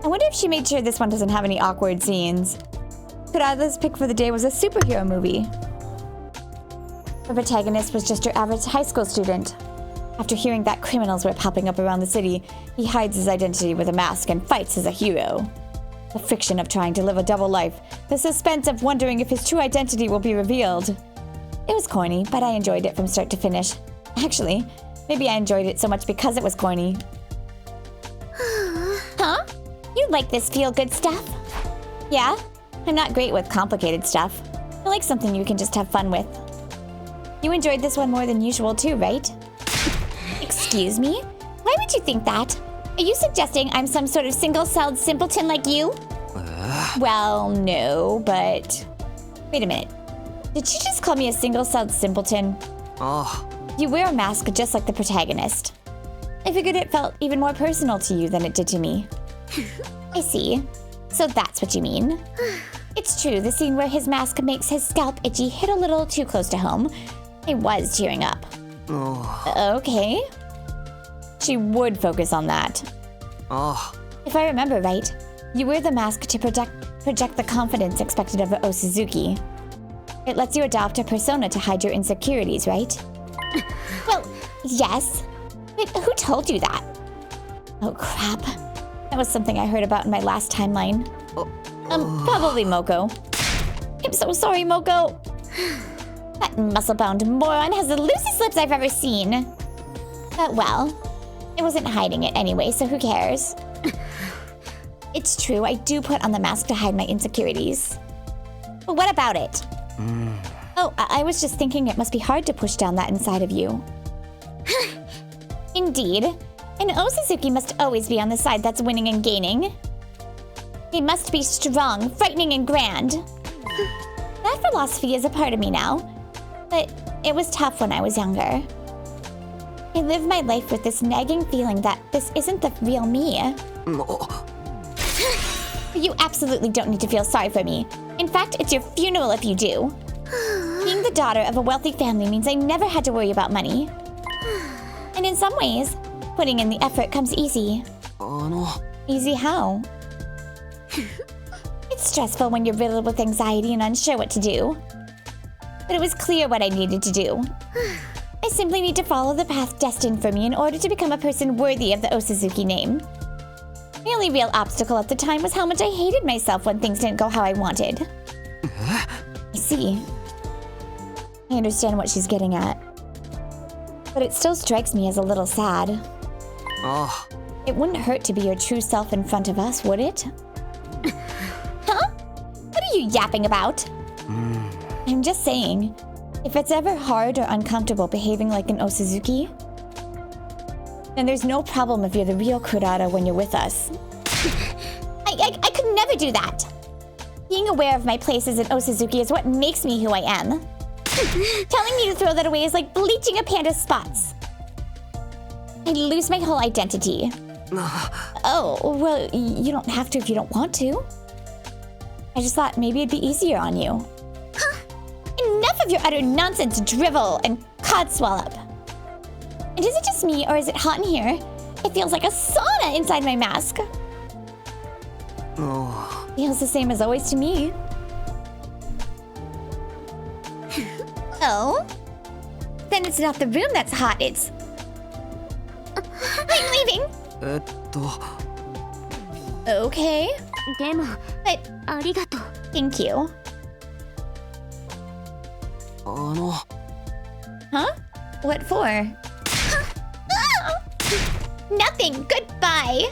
A: I wonder if she made sure this one doesn't have any awkward scenes. Kurara's pick for the day was a superhero movie. The protagonist was just your average high school student. After hearing that criminals were popping up around the city, he hides his identity with a mask and fights as a hero. The friction of trying to live a double life, the suspense of wondering if his true identity will be revealed. It was corny, but I enjoyed it from start to finish. Actually, maybe I enjoyed it so much because it was corny.
B: Huh? You like this feel-good stuff?
A: Yeah, I'm not great with complicated stuff. I like something you can just have fun with. You enjoyed this one more than usual too, right?
B: Excuse me? Why would you think that? Are you suggesting I'm some sort of single-celled simpleton like you?
A: Well, no, but... Wait a minute. Did you just call me a single-celled simpleton?
C: Oh.
A: You wear a mask just like the protagonist. I figured it felt even more personal to you than it did to me.
B: I see. So that's what you mean. It's true, the scene where his mask makes his scalp itchy hit a little too close to home. I was tearing up.
C: Oh.
A: Okay. She would focus on that.
C: Oh.
A: If I remember right, you wear the mask to project the confidence expected of Osuzuki. It lets you adopt a persona to hide your insecurities, right?
B: Well, yes. But who told you that?
A: Oh crap. That was something I heard about in my last timeline. Probably Moko.
B: I'm so sorry, Moko. That muscle-bound moron has the loosest lips I've ever seen. But well, I wasn't hiding it anyway, so who cares? It's true, I do put on the mask to hide my insecurities. But what about it?
A: Oh, I was just thinking it must be hard to push down that inside of you.
B: Indeed. And Osuzuki must always be on the side that's winning and gaining. He must be strong, frightening, and grand. That philosophy is a part of me now. But it was tough when I was younger. I live my life with this nagging feeling that this isn't the real me. You absolutely don't need to feel sorry for me. In fact, it's your funeral if you do. Being the daughter of a wealthy family means I never had to worry about money. And in some ways, putting in the effort comes easy.
A: Easy how?
B: It's stressful when you're riddled with anxiety and unsure what to do. But it was clear what I needed to do. I simply need to follow the path destined for me in order to become a person worthy of the Osuzuki name. The only real obstacle at the time was how much I hated myself when things didn't go how I wanted.
A: I see. I understand what she's getting at. But it still strikes me as a little sad.
C: Oh.
A: It wouldn't hurt to be your true self in front of us, would it?
B: Huh? What are you yapping about?
A: I'm just saying, if it's ever hard or uncomfortable behaving like an Osuzuki, then there's no problem if you're the real Kurara when you're with us.
B: I could never do that. Being aware of my place as an Osuzuki is what makes me who I am. Telling me to throw that away is like bleaching a panda's spots. I'd lose my whole identity.
A: Oh, well, you don't have to if you don't want to. I just thought maybe it'd be easier on you.
B: Enough of your utter nonsense, drivel, and codswallop. And is it just me, or is it hot in here? It feels like a sauna inside my mask.
C: Oh.
A: Feels the same as always to me.
B: Oh? Then it's not the room that's hot, it's... I'm leaving!
A: Okay.
D: でも
B: But
D: ありがとう
B: thank you.
A: Huh? What for?
B: Nothing. Goodbye.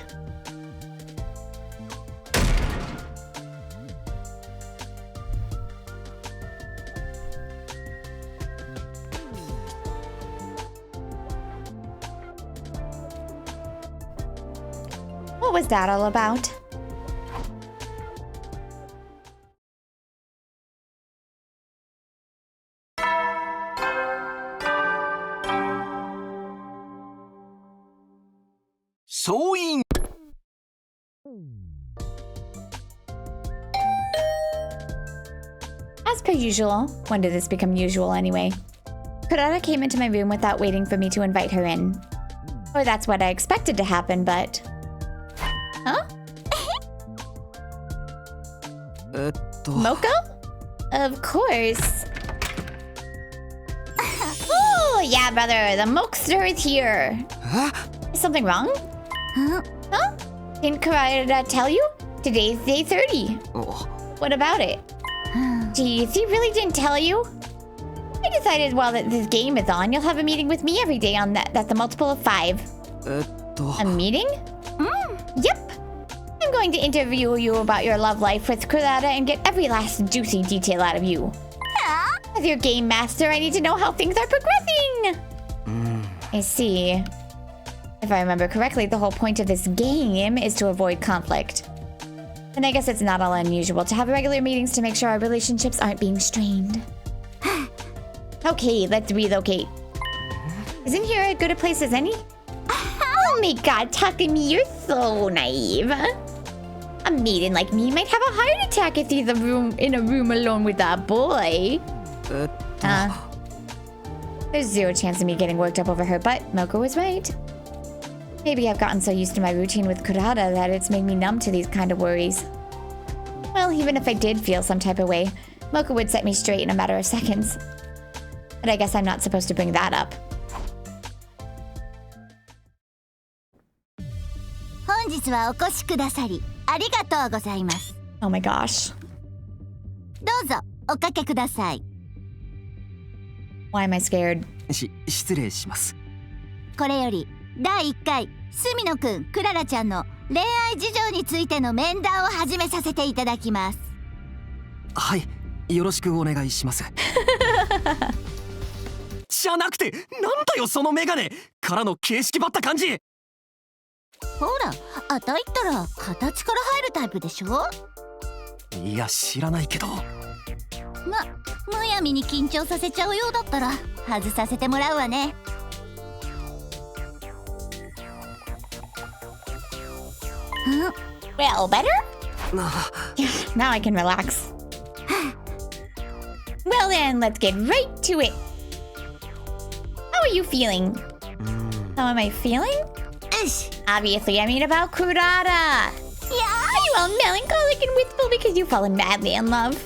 A: What was that all about? As per usual, when did this become usual anyway? Kurara came into my room without waiting for me to invite her in. Or that's what I expected to happen, but... Huh? Moko? Of course. Oh yeah, brother, the Mokester is here.
C: Huh?
A: Is something wrong?
D: Huh?
A: Huh? Didn't Kurara tell you? Today's day 30.
C: Oh.
A: What about it? Geez, he really didn't tell you? I decided while that this game is on, you'll have a meeting with me every day on that's a multiple of 5. A meeting? Yep. I'm going to interview you about your love life with Kurara and get every last juicy detail out of you. As your game master, I need to know how things are progressing. I see. If I remember correctly, the whole point of this game is to avoid conflict. And I guess it's not all unusual to have regular meetings to make sure our relationships aren't being strained. Okay, let's relocate. Isn't here as good a place as any? Oh my god, Takumi, you're so naive. A maiden like me might have a heart attack if he's in a room alone with that boy. There's zero chance of me getting worked up over her, but Moko was right. Maybe I've gotten so used to my routine with Kurara that it's made me numb to these kind of worries. Well, even if I did feel some type of way, Moko would set me straight in a matter of seconds. But I guess I'm not supposed to bring that up.
D: 本日はお越しくださりありがとうございます。
A: Oh my gosh.
D: どうぞおかけください。
A: Why am I scared?
C: 失礼します。
D: これより第1回隅野くんクララちゃんの恋愛事情についての面談を始めさせていただきます。
C: はい、よろしくお願いします。じゃなくて、なんだよそのメガネからの形式ばった感じ。
D: ほら、あたいったら形から入るタイプでしょ。
C: いや、知らないけど。
D: むやみに緊張させちゃうようだったら外させてもらうわね。
A: Well, better? Yeah, now I can relax. Well then, let's get right to it. How are you feeling? How am I feeling? Obviously, I mean about Kurara. Yeah, are you all melancholic and wistful because you've fallen madly in love?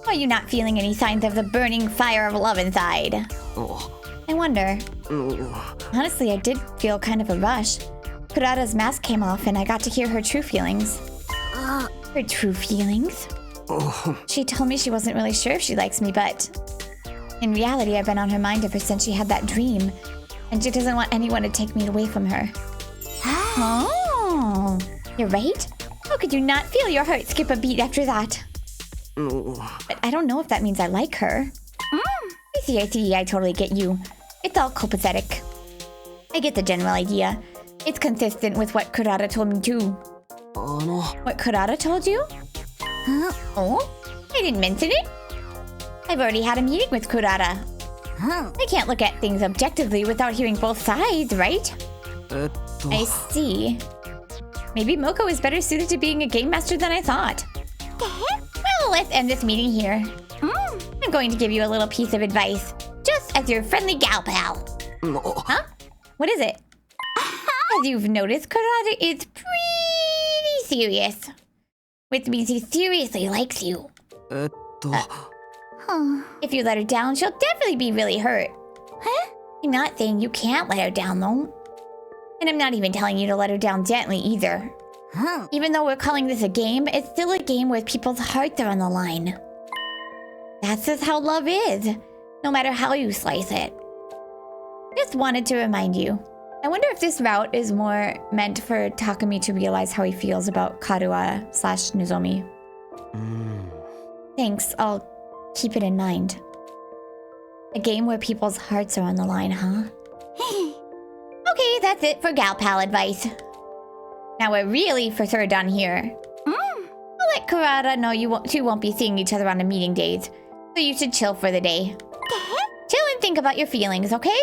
A: Or are you not feeling any signs of the burning fire of love inside? I wonder. Honestly, I did feel kind of a rush. Kurara's mask came off and I got to hear her true feelings. Her true feelings? She told me she wasn't really sure if she likes me, but in reality, I've been on her mind ever since she had that dream, and she doesn't want anyone to take me away from her. Oh, you're right. How could you not feel your heart skip a beat after that? But I don't know if that means I like her. I see, I totally get you. It's all copacetic. I get the general idea. It's consistent with what Kurara told me too. What Kurara told you? Oh? I didn't mention it. I've already had a meeting with Kurara. I can't look at things objectively without hearing both sides, right? I see. Maybe Moko is better suited to being a game master than I thought. Well, let's end this meeting here. I'm going to give you a little piece of advice, just as your friendly gal pal. Huh? What is it? As you've noticed, Kurara is pretty serious. Which means he seriously likes you. If you let her down, she'll definitely be really hurt. I'm not saying you can't let her down, though. And I'm not even telling you to let her down gently, either. Even though we're calling this a game, it's still a game where people's hearts are on the line. That's just how love is, no matter how you slice it. Just wanted to remind you. I wonder if this route is more meant for Takumi to realize how he feels about Karuara/Nozomi. Thanks, I'll keep it in mind. A game where people's hearts are on the line, huh? Okay, that's it for gal pal advice. Now we're really for third done here. I'll let Kurara know you two won't be seeing each other on the meeting days, so you should chill for the day. Chill and think about your feelings, okay?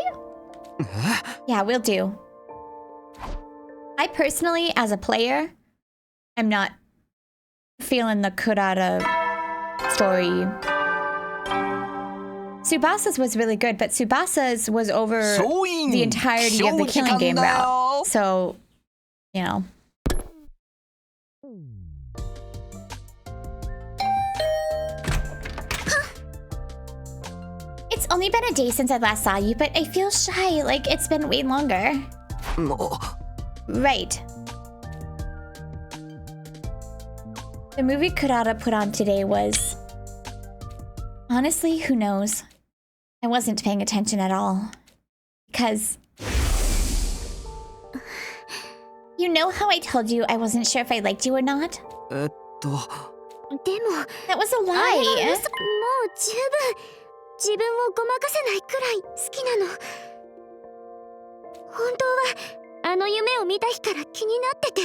A: Yeah, will do. I personally, as a player, am not feeling the Kurara story. Tsubasa's was really good, but Tsubasa's was over the entirety of the killing game route. So, you know. It's
B: only been a day since I last saw you, but I feel shy, like it's been way longer. Right. The movie Kurara put on today was... Honestly, who knows? I wasn't paying attention at all. Because... You know how I told you I wasn't sure if I liked you or not?
D: でも
B: That was a
D: あれは
B: lie.
D: 嘘。もう十分自分をごまかせないくらい好きなの。本当はあの夢を見た日から気になってて、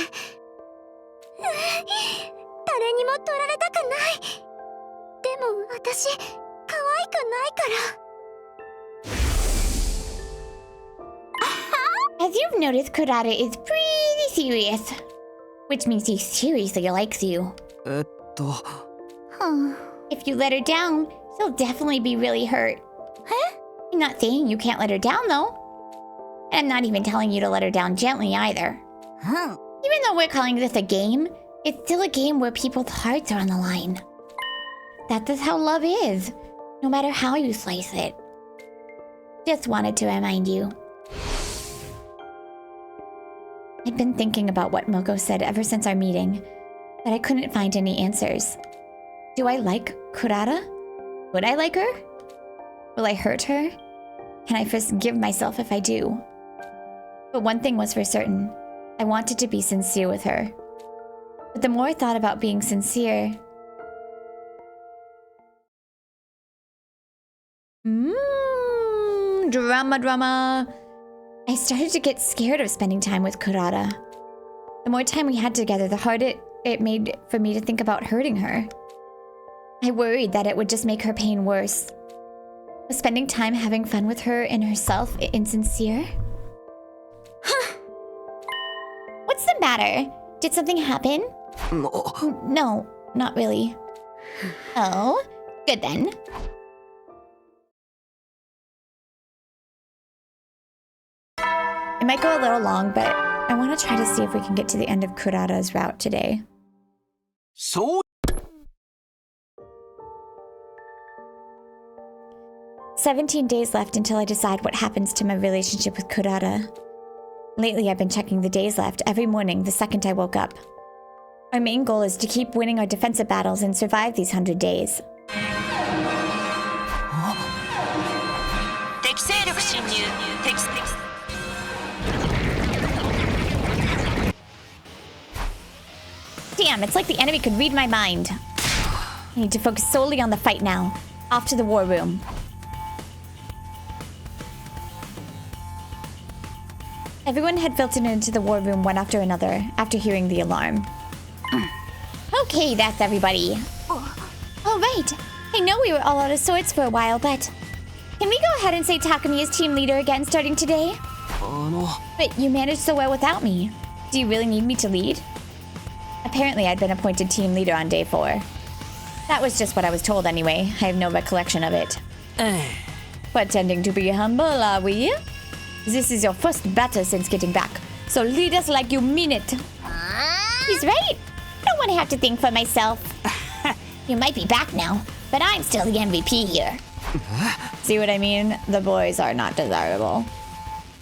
D: 誰にも取られたくない。でも私可愛くないから。
B: As you've noticed, Kurara is pretty serious. Which means he seriously likes you. If you let her down, she'll definitely be really hurt. Huh? I'm not saying you can't let her down, though. And I'm not even telling you to let her down gently, either. Even though we're calling this a game, it's still a game where people's hearts are on the line. That's just how love is, no matter how you slice it. Just wanted to remind you. I'd been thinking about what Moko said ever since our meeting, but I couldn't find any answers. Do I like Kurara? Would I like her? Will I hurt her? Can I forgive myself if I do? But one thing was for certain. I wanted to be sincere with her. But the more I thought about being sincere... Drama. I started to get scared of spending time with Kurara. The more time we had together, the harder it made for me to think about hurting her. I worried that it would just make her pain worse. Was spending time having fun with her and herself insincere? What's the matter? Did something happen? No, not really. Oh, good then. It might go a little long, but I want to try to see if we can get to the end of Kurara's route today.
C: So
B: 17 days left until I decide what happens to my relationship with Kurara. Lately, I've been checking the days left every morning the second I woke up. Our main goal is to keep winning our defensive battles and survive these 100 days. Damn, it's like the enemy could read my mind. I need to focus solely on the fight now. Off to the war room. Everyone had filtered into the war room one after another after hearing the alarm. Okay, that's everybody. Oh, right. I know we were all out of sorts for a while, but... Can we go ahead and say Takumi is team leader again starting today? But you managed so well without me. Do you really need me to lead? Apparently, I'd been appointed team leader on day 4. That was just what I was told anyway. I have no recollection of it. Pretending to be humble, are we? This is your first battle since getting back, so lead us like you mean it. He's right. I don't want to have to think for myself. You might be back now, but I'm still the MVP here. See what I mean? The boys are not desirable.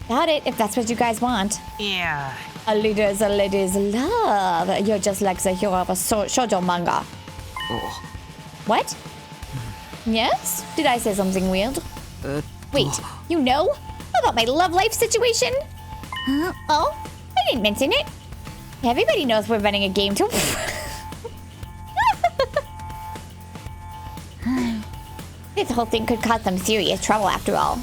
B: Got it, if that's what you guys want.
C: yeah.
B: A leader is a lady's love. You're just like the hero of a shoujo manga. What? Yes? Did I say something weird? Wait, you know? About my love life situation? Oh, I didn't mention it. Everybody knows we're running a game too. This whole thing could cause some serious trouble after all.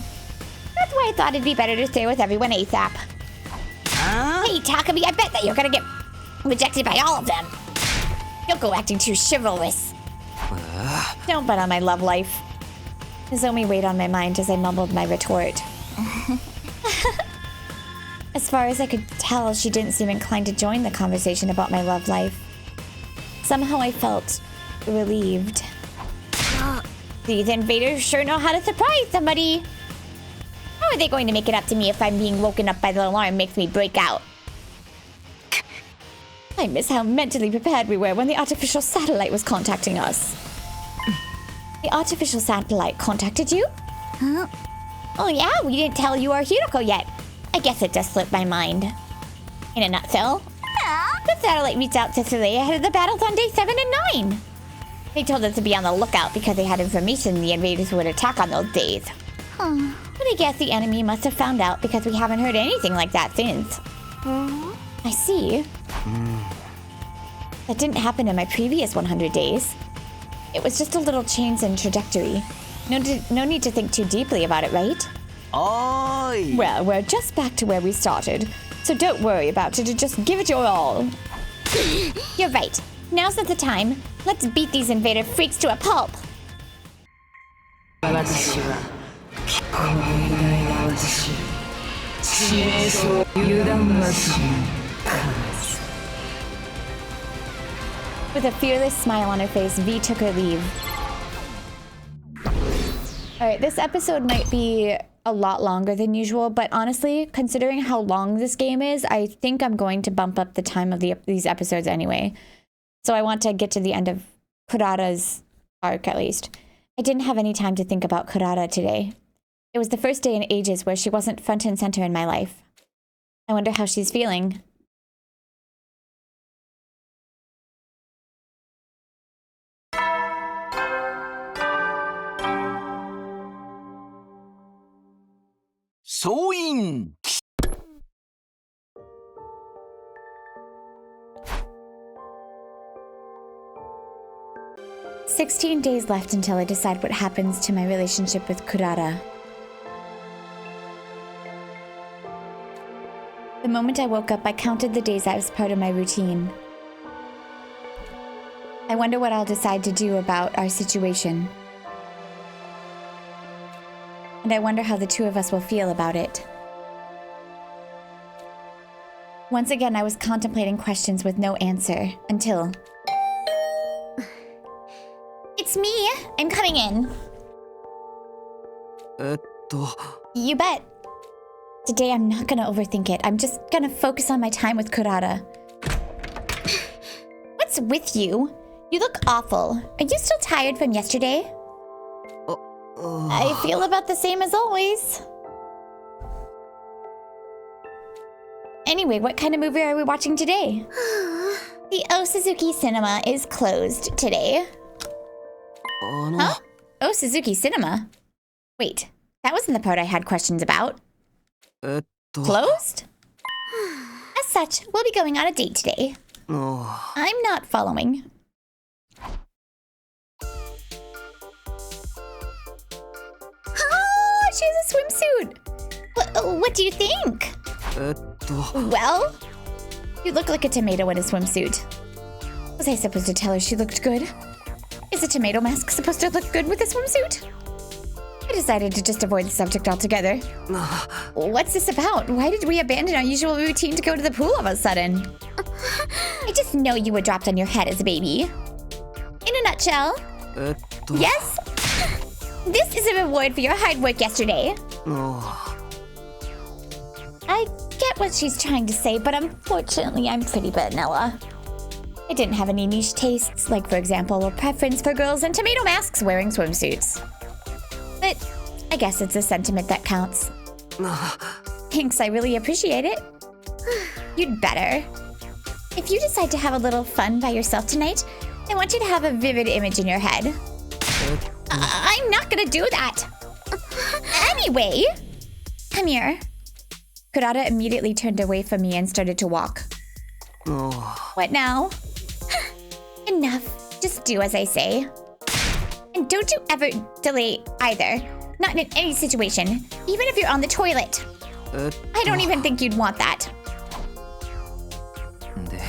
B: That's why I thought it'd be better to stay with everyone ASAP. Hey, Takumi, I bet that you're gonna get rejected by all of them. Don't go acting too chivalrous. Don't bet on my love life. Nozomi weighed on my mind as I mumbled my retort. As far as I could tell, she didn't seem inclined to join the conversation about my love life. Somehow I felt relieved. These invaders sure know how to surprise somebody. How are they going to make it up to me if I'm being woken up by the alarm makes me break out? I miss how mentally prepared we were when the artificial satellite was contacting us. The artificial satellite contacted you? Oh yeah, we didn't tell you our Hiroko yet. I guess it just slipped my mind. In a nutshell, the satellite reached out to Soleil ahead of the battles on day 7 and 9. They told us to be on the lookout because they had information the invaders would attack on those days. But I guess the enemy must have found out because we haven't heard anything like that since. I see. That didn't happen in my previous 100 days. It was just a little change in trajectory. No need to think too deeply about it, right?
C: Oi!
A: Well, we're just back to where we started, so don't worry about it, just give it your all.
B: You're right. Now's not the time. Let's beat these invader freaks to a pulp.
A: With a fearless smile on her face, V took her leave. Alright, this episode might be a lot longer than usual, but honestly, considering how long this game is, I think I'm going to bump up the time of these episodes anyway. So I want to get to the end of Kurara's arc, at least. I didn't have any time to think about Kurara today. It was the first day in ages where she wasn't front and center in my life. I wonder how she's feeling.
C: Soin!
A: 16 days left until I decide what happens to my relationship with Kurara. The moment I woke up, I counted the days as part of my routine. I wonder what I'll decide to do about our situation. And I wonder how the two of us will feel about it. Once again, I was contemplating questions with no answer, until...
B: It's me. I'm coming in. You bet.
A: Today, I'm not gonna overthink it. I'm just gonna focus on my time with Kurara.
B: What's with you? You look awful. Are you still tired from yesterday? I feel about the same as always.
A: Anyway, what kind of movie are we watching today?
B: The Osuzuki Cinema is closed today.
A: Huh? Oh, Suzuki Cinema? Wait, that wasn't the part I had questions about. Closed?
B: As such, we'll be going on a date today.
A: I'm not following. Oh, she has a swimsuit!
B: What do you think?
A: Well, you look like a tomato in a swimsuit. Was I supposed to tell her she looked good? Is a tomato mask supposed to look good with a swimsuit? I decided to just avoid the subject altogether. What's this about? Why did we abandon our usual routine to go to the pool all of a sudden?
B: I just know you were dropped on your head as a baby. In a nutshell,
A: Yes?
B: this is a reward for your hard work yesterday.
A: I get what she's trying to say, but unfortunately, I'm pretty vanilla. I didn't have any niche tastes, like, for example, a preference for girls in tomato masks wearing swimsuits. But I guess it's a sentiment that counts. Thanks, I really appreciate it. You'd better. If you decide to have a little fun by yourself tonight, I want you to have a vivid image in your head.
B: I'm not gonna do that.
A: Anyway, come here. Kurara immediately turned away from me and started to walk. What now?
B: Enough. Just do as I say. And don't you ever delay either. Not in any situation. Even if you're on the toilet.
A: I don't even think you'd want that.
C: で、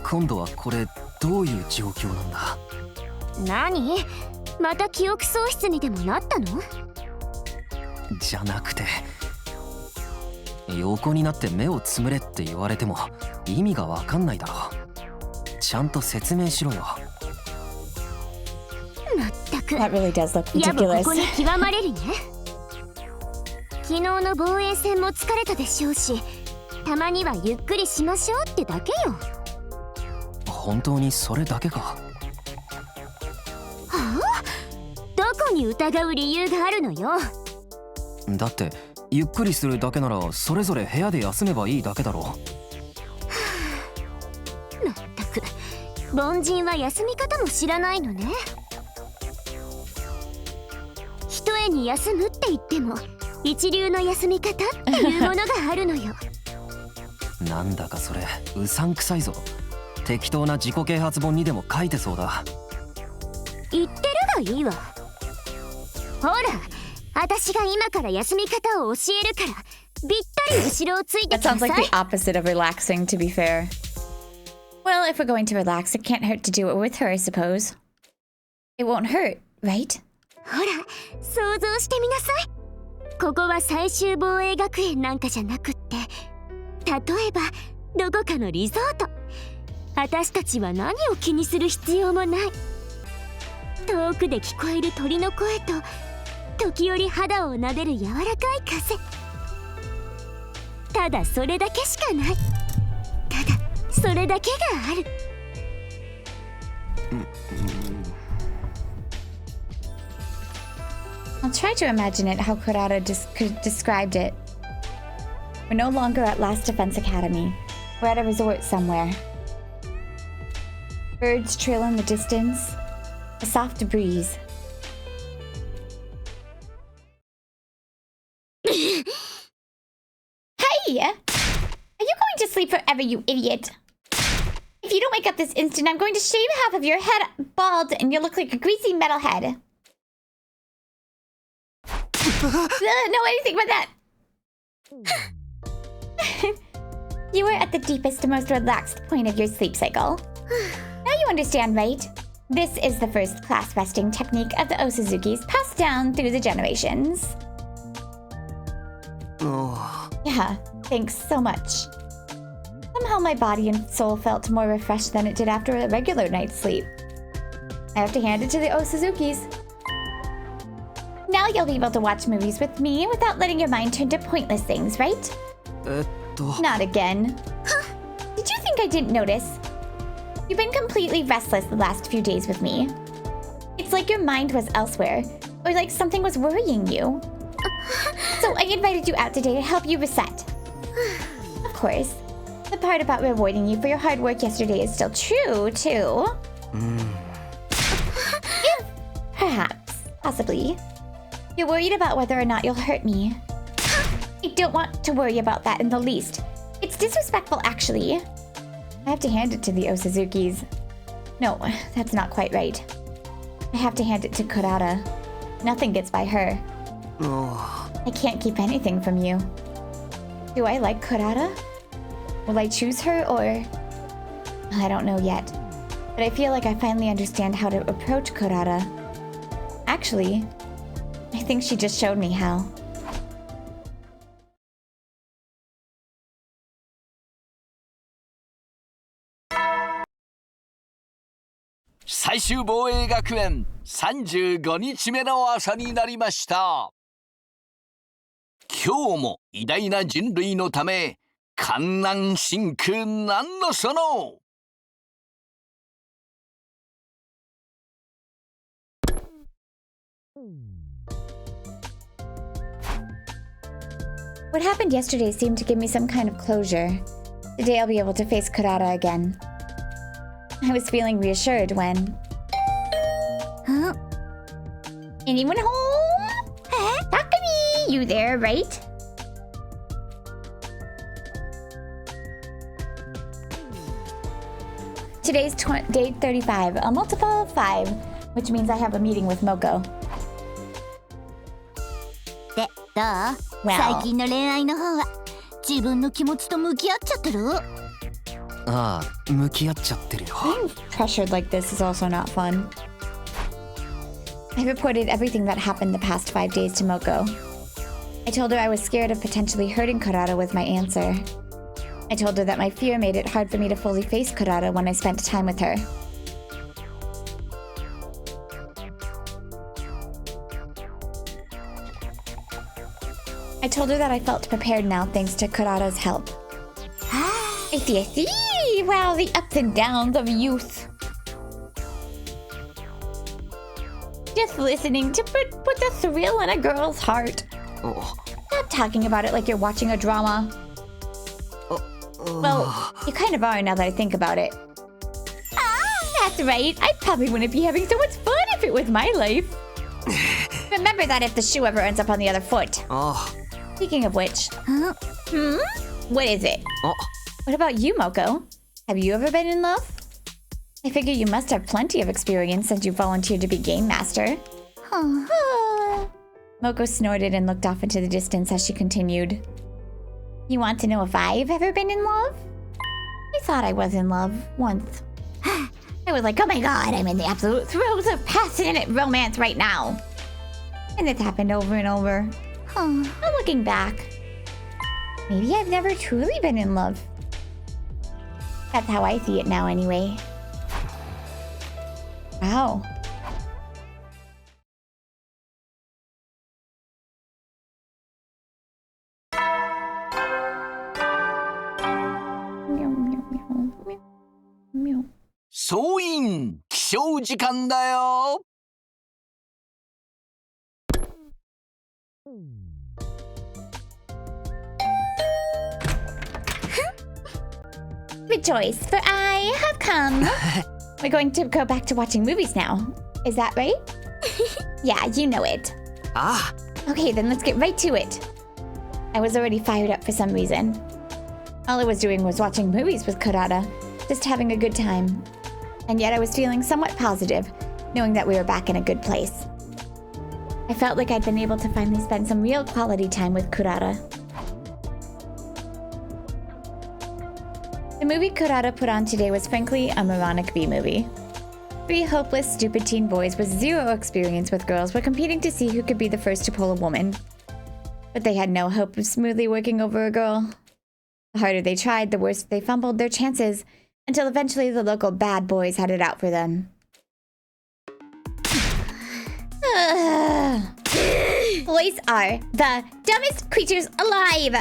C: 今度はこれどういう状況なんだ？
D: 何？また記憶喪失にでもなったの？
C: じゃなくて、横になって目をつむれって言われても意味がわかんないだろ。ちゃんと説明しろよ。
D: まったく。
A: That really does look
D: やぶ
A: ridiculous.
D: ここに極まれるね。昨日の防衛戦も疲れたでしょうし、たまにはゆっくりしましょうってだけよ。
C: 本当にそれだけか？
D: はあ？どこに疑う理由があるのよ。
C: だってゆっくりするだけならそれぞれ部屋で休めばいいだけだろ。
D: まったく凡人は休み方も知らないのね。一重に休むって言っても一流の休み方っていうものがあるのよ。
C: なんだかそれうさんくさいぞ。適当な自己啓発本にでも書いてそうだ。
D: 言ってるがいいわ。ほら私が今から休み方を教えるからぴったり後ろをついて
A: That
D: くだ
A: sounds
D: さ
A: like
D: い。
A: the opposite of relaxing, to be fair. Well, if we're going to relax, it can't hurt to do it with her, I suppose. It won't hurt, right?
D: ほら想像してみなさい。ここは最終防衛学園なんかじゃなくって、例えばどこかのリゾート。私たちは何を気にする必要もない。遠くで聞こえる鳥の声と時折肌を撫でる柔らかい風。ただそれだけしかない。ただそれだけがある。
A: I'll try to imagine it how Kurara described it. We're no longer at Last Defense Academy. We're at a resort somewhere. Birds trail in the distance. A soft breeze. Hey! Are you going to sleep forever, you idiot? If you don't wake up this instant, I'm going to shave half of your head bald and you'll look like a greasy metalhead. Know anything about that? You are at the deepest and most relaxed point of your sleep cycle. Now you understand, right? This is the first class resting technique of the Osuzukis passed down through the generations. Yeah, thanks so much. Somehow my body and soul felt more refreshed than it did after a regular night's sleep. I have to hand it to the Osuzukis. Now you'll be able to watch movies with me without letting your mind turn to pointless things, right? Not again. Did you think I didn't notice? You've been completely restless the last few days with me. It's like your mind was elsewhere, or like something was worrying you. So I invited you out today to help you reset. Of course, the part about rewarding you for your hard work yesterday is still true, too. Yeah, perhaps, possibly. You're worried about whether or not you'll hurt me. I don't want to worry about that in the least. It's disrespectful, actually. I have to hand it to the Osuzukis. No, that's not quite right. I have to hand it to Kurara. Nothing gets by her. I can't keep anything from you. Do I like Kurara? Will I choose her, or... I don't know yet. But I feel like I finally understand how to approach Kurara. Actually, I think she just showed me how.
E: 最終防衛学園35日目の朝になりました。今日も偉大な人類のため観覧深空なんのその。
A: What happened yesterday seemed to give me some kind of closure. Today I'll be able to face Kurara again. I was feeling reassured when... Huh? Anyone home? Takumi! You there, right? Today's day 35, a multiple of 5, which means I have a meeting with Moko.
D: で、どう？
A: Well.
D: 最近の恋愛の方は自分の気持ちと向き合っちゃってる？
C: ああ、向き合っちゃってるよ。
A: Being pressured like this is also not fun. I reported everything that happened the past 5 days to Moko. I told her I was scared of potentially hurting Kurara with my answer. I told her that my fear made it hard for me to fully face Kurara when I spent time with her. I told her that I felt prepared now thanks to Kurara's help. I see. Wow, the ups and downs of youth. Just listening to put the thrill in a girl's heart. Stop talking about it like you're watching a drama. Well, you kind of are now that I think about it. That's right. I probably wouldn't be having so much fun if it was my life. Remember that if the shoe ever ends up on the other foot. Speaking of which, what is it? What about you, Moko? Have you ever been in love? I figure you must have plenty of experience since you volunteered to be game master. Moko snorted and looked off into the distance as she continued. You want to know if I've ever been in love? I thought I was in love once. I was like, oh my god, I'm in the absolute throes of passionate romance right now. And it's happened over and over. But looking back, maybe I've never truly been in love. That's how I see it now anyway. Wow. Meow.
E: 総員起床時間だよ。
A: Rejoice, for I have come. We're going to go back to watching movies now. Is that right? Yeah, you know it. Okay, then let's get right to it. I was already fired up for some reason. All I was doing was watching movies with Kurara, just having a good time. And yet I was feeling somewhat positive, knowing that we were back in a good place. I felt like I'd been able to finally spend some real quality time with Kurara. The movie Kurara put on today was frankly a moronic B-movie. 3 hopeless, stupid teen boys with zero experience with girls were competing to see who could be the first to pull a woman. But they had no hope of smoothly working over a girl. The harder they tried, the worse they fumbled their chances, until eventually the local bad boys had it out for them. Boys are the dumbest creatures alive!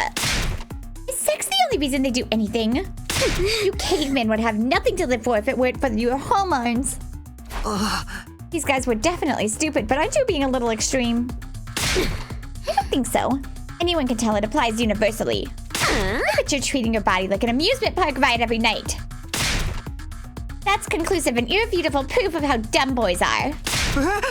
A: Is sex the only reason they do anything? You cavemen would have nothing to live for if it weren't for your hormones. These guys were definitely stupid, but aren't you being a little extreme? I don't think so. Anyone can tell it applies universally. But you're treating your body like an amusement park ride every night. That's conclusive and irrefutable proof of how dumb boys are.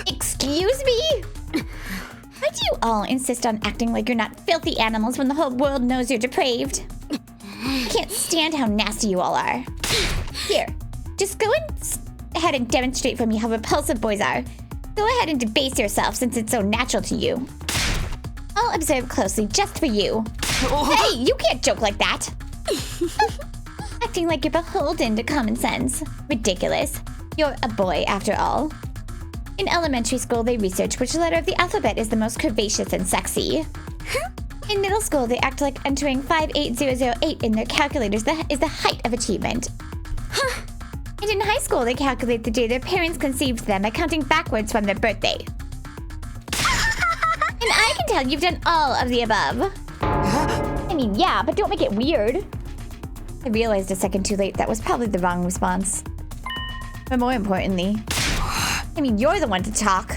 A: Excuse me? Why do you all insist on acting like you're not filthy animals when the whole world knows you're depraved? I can't stand how nasty you all are. Here, just go ahead and demonstrate for me how repulsive boys are. Go ahead and debase yourself since it's so natural to you. I'll observe closely just for you. Hey, you can't joke like that. Acting like you're beholden to common sense. Ridiculous. You're a boy, after all. In elementary school, they research which letter of the alphabet is the most curvaceous and sexy. In middle school, they act like entering 58008 in their calculators is the height of achievement. And in high school, they calculate the day their parents conceived them by counting backwards from their birthday. And I can tell you've done all of the above. I mean, yeah, but don't make it weird. I realized a second too late that was probably the wrong response. But more importantly, I mean, you're the one to talk.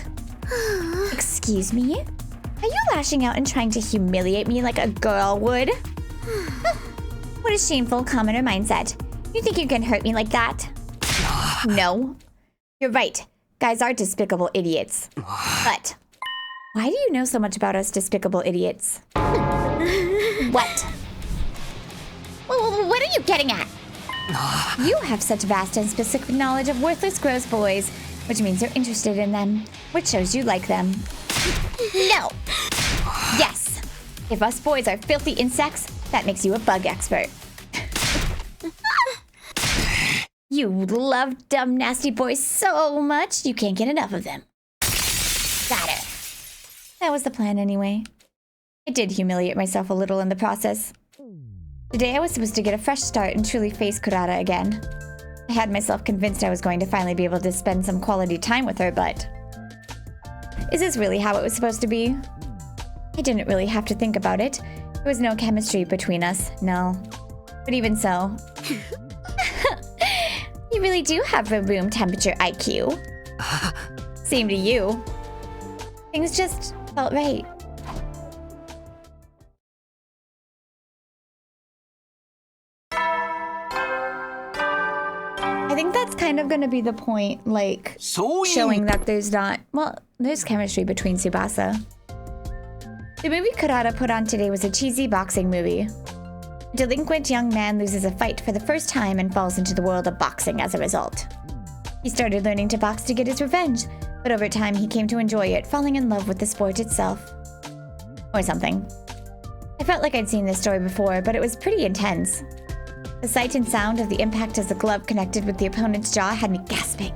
A: Excuse me? Are you lashing out and trying to humiliate me like a girl would? What a shameful commoner mindset. You think you can hurt me like that? No. You're right. Guys are despicable idiots. But why do you know so much about us despicable idiots? What? What are you getting at? You have such vast and specific knowledge of worthless, gross boys, which means you're interested in them, which shows you like them. No. Yes. If us boys are filthy insects, that makes you a bug expert. You love dumb, nasty boys so much, you can't get enough of them. Got it. That was the plan anyway. I did humiliate myself a little in the process. Today I was supposed to get a fresh start and truly face Kurara again. I had myself convinced I was going to finally be able to spend some quality time with her, but... is this really how it was supposed to be? I didn't really have to think about it. There was no chemistry between us, no. But even so... you really do have a room temperature IQ. Same to you. Things just felt right. think that's kind of going to be the point, like, showing that there's not... Well, there's chemistry between Tsubasa. The movie Kurara put on today was a cheesy boxing movie. A delinquent young man loses a fight for the first time and falls into the world of boxing as a result. He started learning to box to get his revenge, but over time he came to enjoy it, falling in love with the sport itself. Or something. I felt like I'd seen this story before, but it was pretty intense. The sight and sound of the impact as the glove connected with the opponent's jaw had me gasping.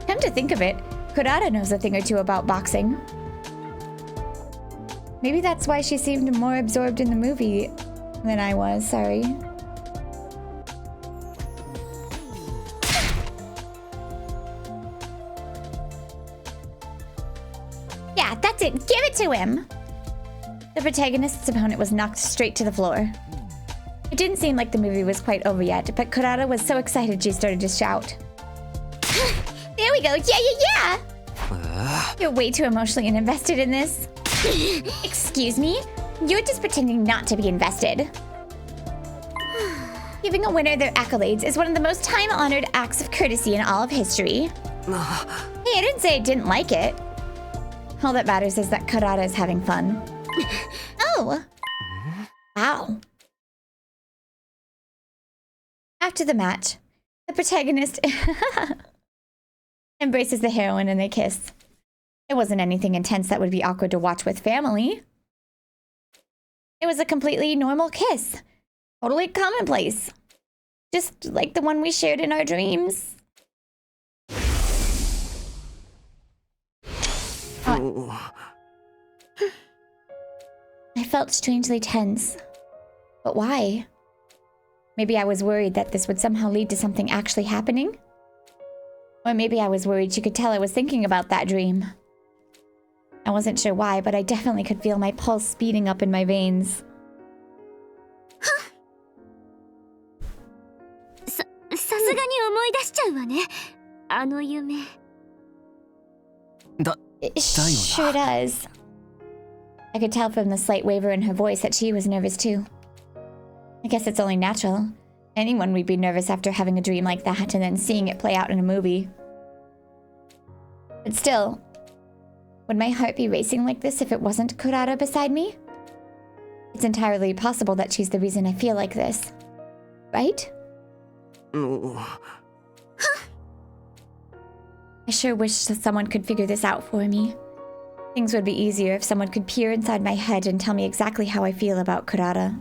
A: Come to think of it, Kurara knows a thing or two about boxing. Maybe that's why she seemed more absorbed in the movie than I was, sorry.
B: Yeah, that's it. Give it to him.
A: The protagonist's opponent was knocked straight to the floor. It didn't seem like the movie was quite over yet, but Kurara was so excited she started to shout.
B: There we go. Yeah.
A: You're way too emotionally invested in this.
B: Excuse me? You're just pretending not to be invested.
A: Giving a winner their accolades is one of the most time-honored acts of courtesy in all of history. Hey, I didn't say I didn't like it. All that matters is that Kurara is having fun.
B: Oh.
A: Wow. After the match, the protagonist embraces the heroine and they kiss. It wasn't anything intense that would be awkward to watch with family. It was a completely normal kiss. Totally commonplace. Just like the one we shared in our dreams. I felt strangely tense. But why? Maybe I was worried that this would somehow lead to something actually happening? Or maybe I was worried she could tell I was thinking about that dream. I wasn't sure why, but I definitely could feel my pulse speeding up in my veins. It sure does. I could tell from the slight waver in her voice that she was nervous too. I guess it's only natural. Anyone would be nervous after having a dream like that and then seeing it play out in a movie. But still, would my heart be racing like this if it wasn't Kurara beside me? It's entirely possible that she's the reason I feel like this. Right? I sure wish that someone could figure this out for me. Things would be easier if someone could peer inside my head and tell me exactly how I feel about Kurara.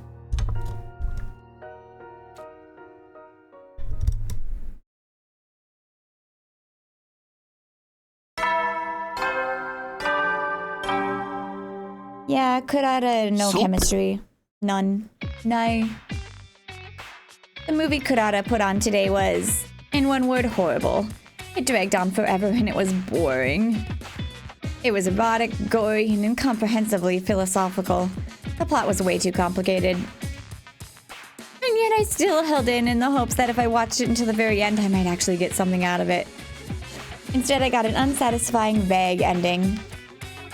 A: Yeah, Kurara, no chemistry. None. No. The movie Kurara put on today was, in one word, horrible. It dragged on forever and it was boring. It was erotic, gory, and incomprehensibly philosophical. The plot was way too complicated. And yet I still held in the hopes that if I watched it until the very end, I might actually get something out of it. Instead, I got an unsatisfying, vague ending.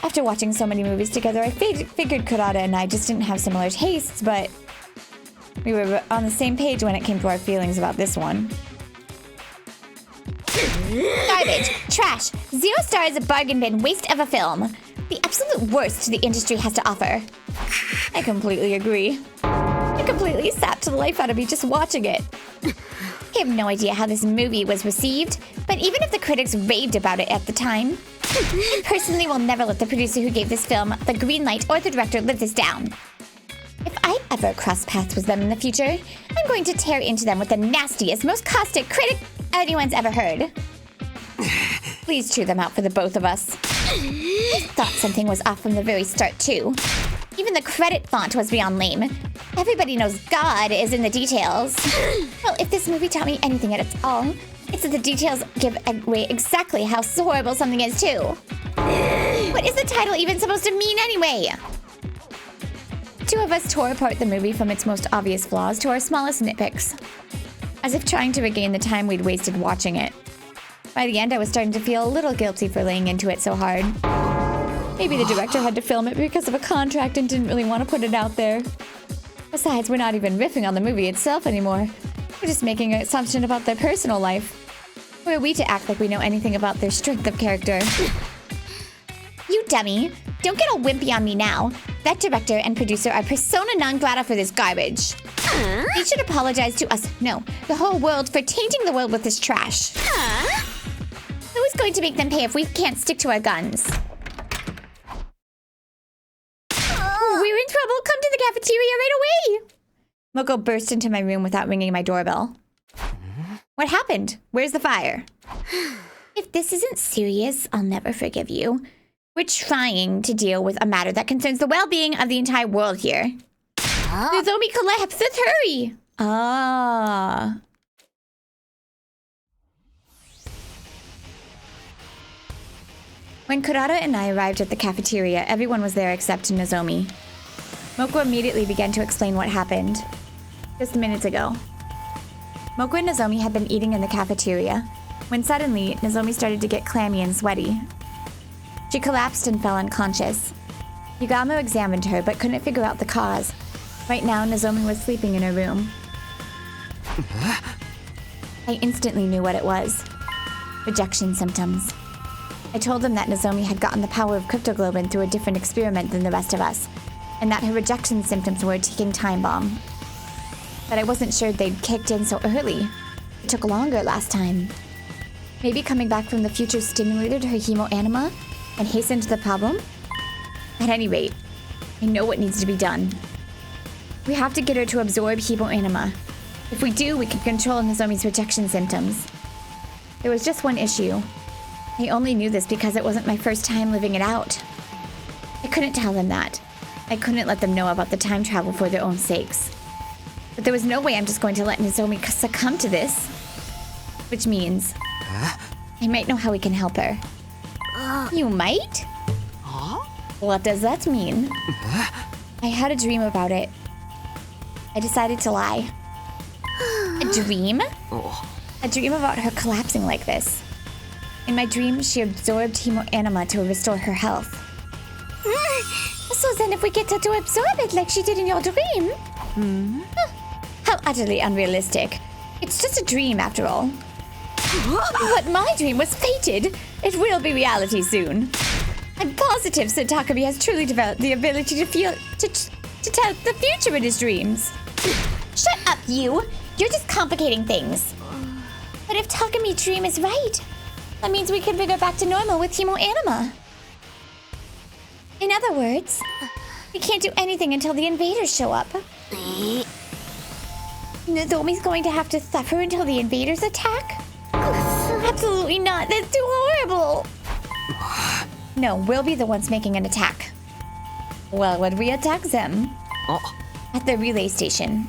A: After watching so many movies together, I figured Kurara and I just didn't have similar tastes, but we were on the same page when it came to our feelings about this one.
B: Garbage. Trash. 0 stars, a bargain bin, waste of a film. The absolute worst the industry has to offer.
A: I completely agree. It completely sapped the life out of me just watching it.
B: I have no idea how this movie was received, but even if the critics raved about it at the time, I personally will never let the producer who gave this film the green light or the director live this down. If I ever cross paths with them in the future, I'm going to tear into them with the nastiest, most caustic critic anyone's ever heard.
A: Please cheer them out for the both of us.
B: I thought something was off from the very start, too. Even the credit font was beyond lame. Everybody knows God is in the details. Well, if this movie taught me anything at all, it's that the details give away exactly how horrible something is, too. What is the title even supposed to mean anyway?
A: Two of us tore apart the movie from its most obvious flaws to our smallest nitpicks, as if trying to regain the time we'd wasted watching it. By the end, I was starting to feel a little guilty for laying into it so hard. Maybe the director had to film it because of a contract and didn't really want to put it out there. Besides, we're not even riffing on the movie itself anymore. We're just making an assumption about their personal life. Who are we to act like we know anything about their strength of character?
B: You dummy. Don't get all wimpy on me now. That director and producer are persona non grata for this garbage. They should apologize to us, no, the whole world, for tainting the world with this trash. Who's going to make them pay if we can't stick to our guns?
A: We're in trouble. Come to the cafeteria right away. Moko burst into my room without ringing my doorbell. What happened? Where's the fire?
B: If this isn't serious, I'll never forgive you. We're trying to deal with a matter that concerns the well-being of the entire world here.
A: Nozomi collapsed. Let's hurry. Ah. When Kurara and I arrived at the cafeteria, everyone was there except Nozomi. Moko immediately began to explain what happened. Just minutes ago. Moko and Nozomi had been eating in the cafeteria, when suddenly, Nozomi started to get clammy and sweaty. She collapsed and fell unconscious. Yugamo examined her, but couldn't figure out the cause. Right now, Nozomi was sleeping in her room. I instantly knew what it was. Rejection symptoms. I told them that Nozomi had gotten the power of cryptoglobin through a different experiment than the rest of us, and that her rejection symptoms were a ticking time bomb. But I wasn't sure they'd kicked in so early. It took longer last time. Maybe coming back from the future stimulated her hemoanima and hastened the problem? At any rate, I know what needs to be done. We have to get her to absorb hemoanima. If we do, we can control Nozomi's rejection symptoms. There was just one issue. I only knew this because it wasn't my first time living it out. I couldn't tell them that. I couldn't let them know about the time travel for their own sakes. But there was no way I'm just going to let Nozomi succumb to this. Which means... I might know how we can help her.
B: You might?
A: What does that mean? I had a dream about it. I decided to lie.
B: A dream?
A: A dream about her collapsing like this. In my dream, she absorbed hemoanima to restore her health.
B: So then if we get her to absorb it like she did in your dream...
A: How utterly unrealistic. It's just a dream after all. But my dream was fated. It will be reality soon. I'm positive Sir Takumi has truly developed the ability to tell the future in his dreams.
B: Shut up, you! You're just complicating things. But if Takumi's dream is right, that means we can bring her back to normal with hemoanima. In other words, we can't do anything until the invaders show up. Nozomi's going to have to suffer until the invaders attack? Absolutely not. That's too horrible.
A: No, we'll be the ones making an attack. Well, when we attack them? At the relay station.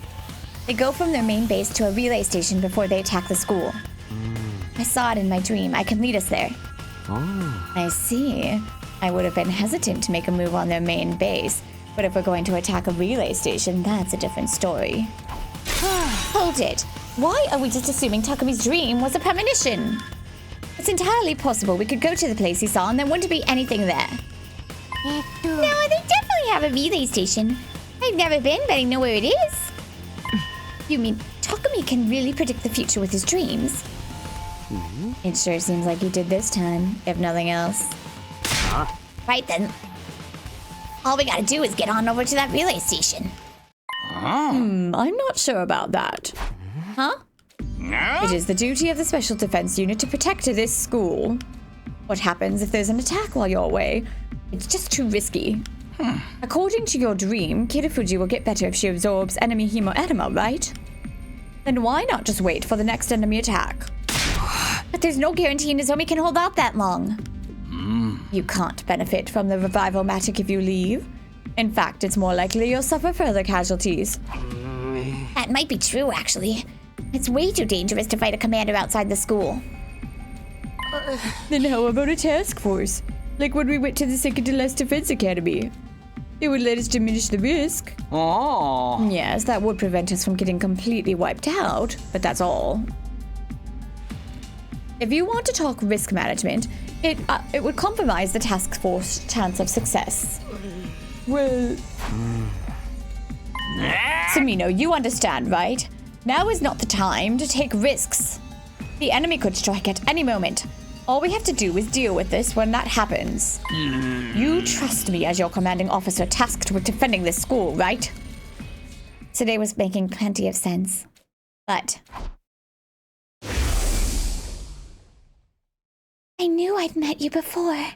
A: They go from their main base to a relay station before they attack the school. I saw it in my dream. I can lead us there. I see. I would have been hesitant to make a move on their main base, but if we're going to attack a relay station, that's a different story. Hold it. Why are we just assuming Takumi's dream was a premonition? It's entirely possible we could go to the place he saw and there wouldn't be anything there.
B: No, they definitely have a relay station. I've never been, but I know where it is.
A: You mean Takumi can really predict the future with his dreams? It sure seems like he did this time, if nothing else.
B: Right then. All we gotta do is get on over to that relay station.
A: I'm not sure about that. Huh? It is the duty of the Special Defense Unit to protect this school. What happens if there's an attack while you're away? It's just too risky. According to your dream, Kirifuji will get better if she absorbs enemy hemoanima, right? Then why not just wait for the next enemy attack? But there's no guarantee Nozomi can hold out that long. You can't benefit from the revival magic if you leave. In fact, it's more likely you'll suffer further casualties.
B: That might be true, actually. It's way too dangerous to fight a commander outside the school.
A: Then how about a task force? Like when we went to the Second to Last Defense Academy. It would let us diminish the risk. Yes, that would prevent us from getting completely wiped out, but that's all. If you want to talk risk management, It would compromise the task force chance of success. Well... Sumino, you understand, right? Now is not the time to take risks. The enemy could strike at any moment. All we have to do is deal with this when that happens. You trust me as your commanding officer tasked with defending this school, right? Today was making plenty of sense. But...
B: I knew I'd met you before.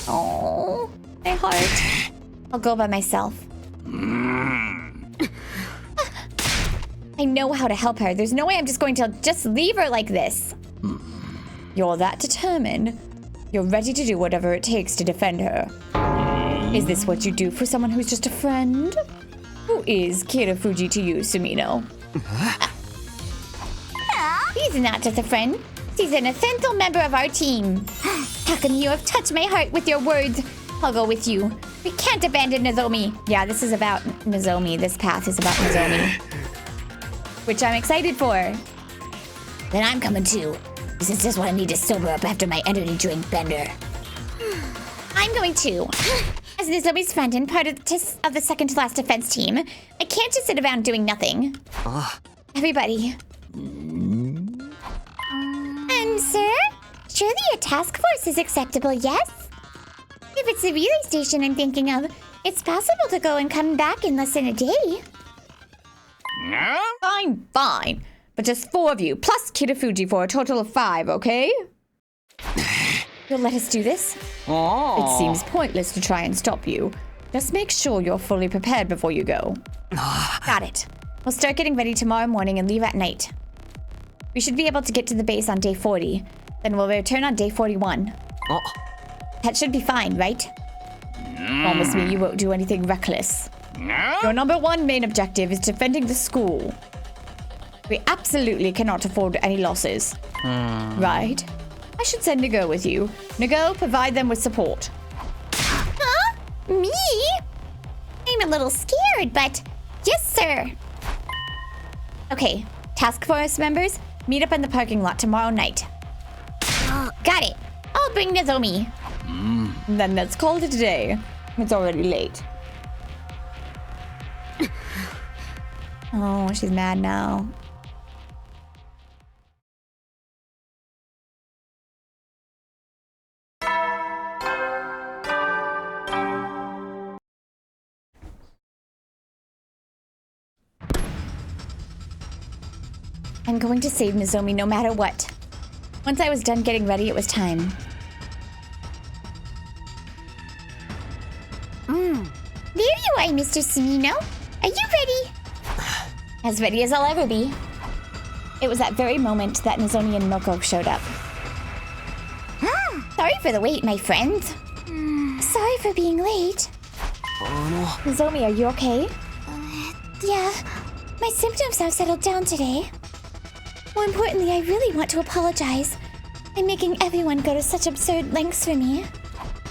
A: Oh, my heart. I'll go by myself. I know how to help her. There's no way I'm just going to just leave her like this. You're that determined. You're ready to do whatever it takes to defend her. Is this what you do for someone who's just a friend? Who is Kirafuji to you, Sumino?
B: He's not just a friend. He's an essential member of our team. Takumi, you have touched my heart with your words. I'll go with you. We can't abandon Nozomi.
A: Yeah, this is about Nozomi. This path is about Nozomi. Which I'm excited for.
B: Then I'm coming too. This is just what I need to sober up after my energy drink bender. I'm going too. As Nozomi's friend and part of the second to last defense team, I can't just sit around doing nothing. Everybody. Sir? Surely a task force is acceptable, yes? If it's the relay station I'm thinking of, it's possible to go and come back in less than a day.
A: Fine. But just 4 of you, plus Kirafuji for a total of 5, okay? You'll let us do this? It seems pointless to try and stop you. Just make sure you're fully prepared before you go. Got it. We'll start getting ready tomorrow morning and leave at night. We should be able to get to the base on day 40. Then we'll return on day 41. That should be fine, right? Promise me you won't do anything reckless. Your number 1 main objective is defending the school. We absolutely cannot afford any losses. Right? I should send Nigo with you. Nigo, provide them with support.
B: Huh? Me? I'm a little scared, but yes, sir.
A: Okay, task force members, meet up in the parking lot tomorrow night.
B: Got it. I'll bring Nozomi.
A: Then let's call it a day. It's already late. Oh, she's mad now. I'm going to save Nozomi no matter what. Once I was done getting ready, it was time.
B: There you are, Mr. Sumino. Are you ready?
A: As ready as I'll ever be. It was that very moment that Nozomi and Milko showed up.
B: Sorry for the wait, my friend. Sorry for being late.
A: Nozomi, are you okay?
B: Yeah, my symptoms have settled down today. More importantly, I really want to apologize. I'm making everyone go to such absurd lengths for me.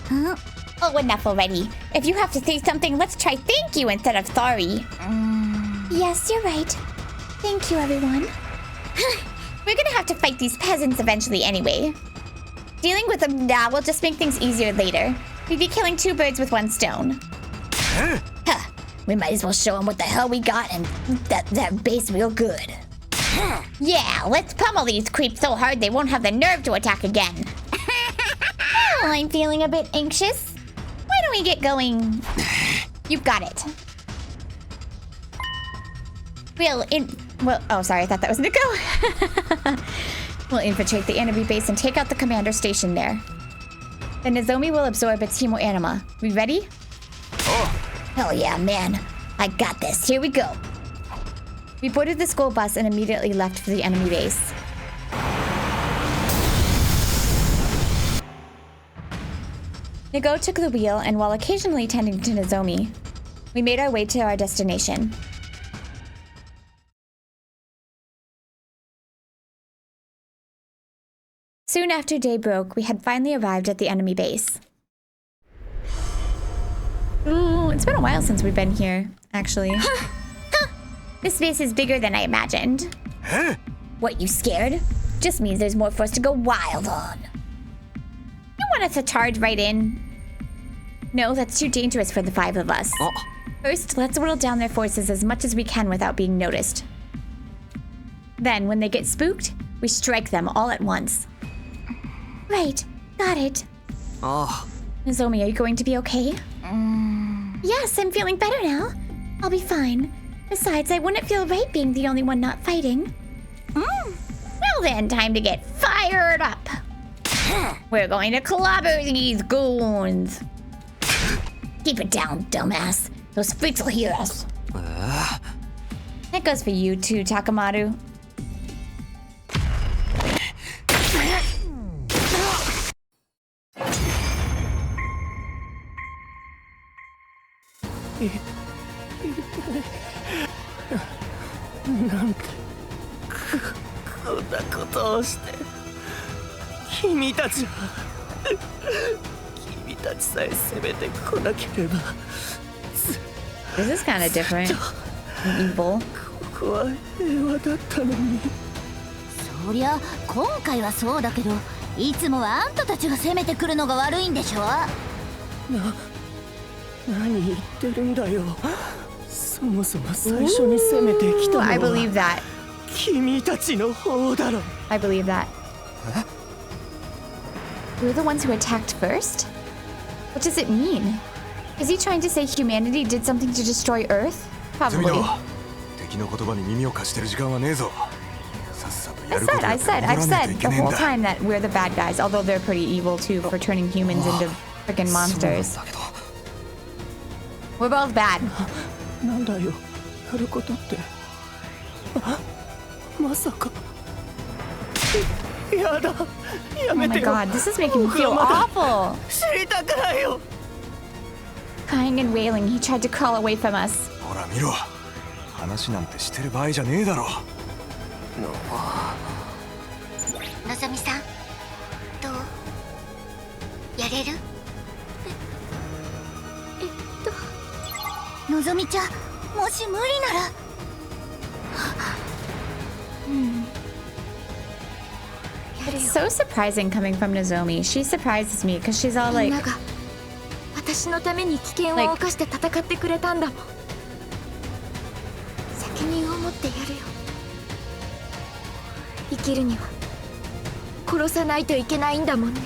A: Oh, enough already. If you have to say something, let's try thank you instead of sorry.
B: Yes, you're right. Thank you, everyone.
A: We're gonna have to fight these peasants eventually anyway. Dealing with them now will just make things easier later. We'd be killing 2 birds with 1 stone.
B: We might as well show them what the hell we got and that base real good.
A: Yeah, let's pummel these creeps so hard they won't have the nerve to attack again.
B: Oh, I'm feeling a bit anxious.
A: Why don't we get going? You've got it. Oh, sorry, I thought that was Nico. We'll infiltrate the enemy base and take out the commander station there. Then Nozomi will absorb its hemoanima. We ready?
B: Hell yeah, man. I got this. Here we go.
A: We boarded the school bus and immediately left for the enemy base. Nigo took the wheel, and while occasionally tending to Nozomi, we made our way to our destination. Soon after day broke, we had finally arrived at the enemy base. Ooh, it's been a while since we've been here, actually. This base is bigger than I imagined.
B: What, you scared?
A: Just means there's more for us to go wild on.
B: You
A: want us to charge right in? No, that's too dangerous for the 5 of us.
C: Oh.
A: First, let's whittle down their forces as much as we can without being noticed. Then, when they get spooked, we strike them all at once.
B: Right, got it.
C: Oh.
A: Nozomi, are you going to be okay?
B: Yes, I'm feeling better now. I'll be fine. Besides, I wouldn't feel right being the only one not fighting.
A: Well then, time to get fired up. We're going to clobber these goons. Keep it down, dumbass. Those freaks will hear us. That goes for you too, Takamaru. This is kind of different. Evil.
B: そりゃ今回はそうだけど、いつもはあんたたちが攻めてくるのが悪いんでしょ。
F: 何言ってるんだよ。そもそも最初に攻めてきたのは
A: I believe that.
F: 君たちの方だろ。
A: I believe that. We're the ones who attacked first? What does it mean? Is he trying to say humanity did something to destroy Earth? Probably.
G: 敵の言葉に耳を貸してる時間はねえぞ。さっさとや
A: I
G: ること
A: said,
G: や
A: I
G: って
A: said,
G: 戻
A: I've
G: らないと
A: said
G: い
A: the
G: けねえん
A: whole
G: だ。
A: time that we're the bad guys, although they're pretty evil too for turning humans into freaking monsters. We're both bad.
F: なんだよ、やることって。まさか。やだ。や
A: Oh
F: め
A: my
F: てよ。
A: god, this is making me feel awful.
F: 知りたくないよ。
A: Crying and wailing, he tried to crawl away from us.
G: ほら見ろ。話なんてしてる場合じゃねえだろ。
B: のぞみさん、どう？やれる？のぞみちゃん、もし無理なら。
A: It's so surprising coming from Nozomi. She surprises me because she's all like,
D: みんなが私のために危険を冒して戦ってくれたんだもん。責任を持ってやるよ。生きるには殺さないといけないんだもんね。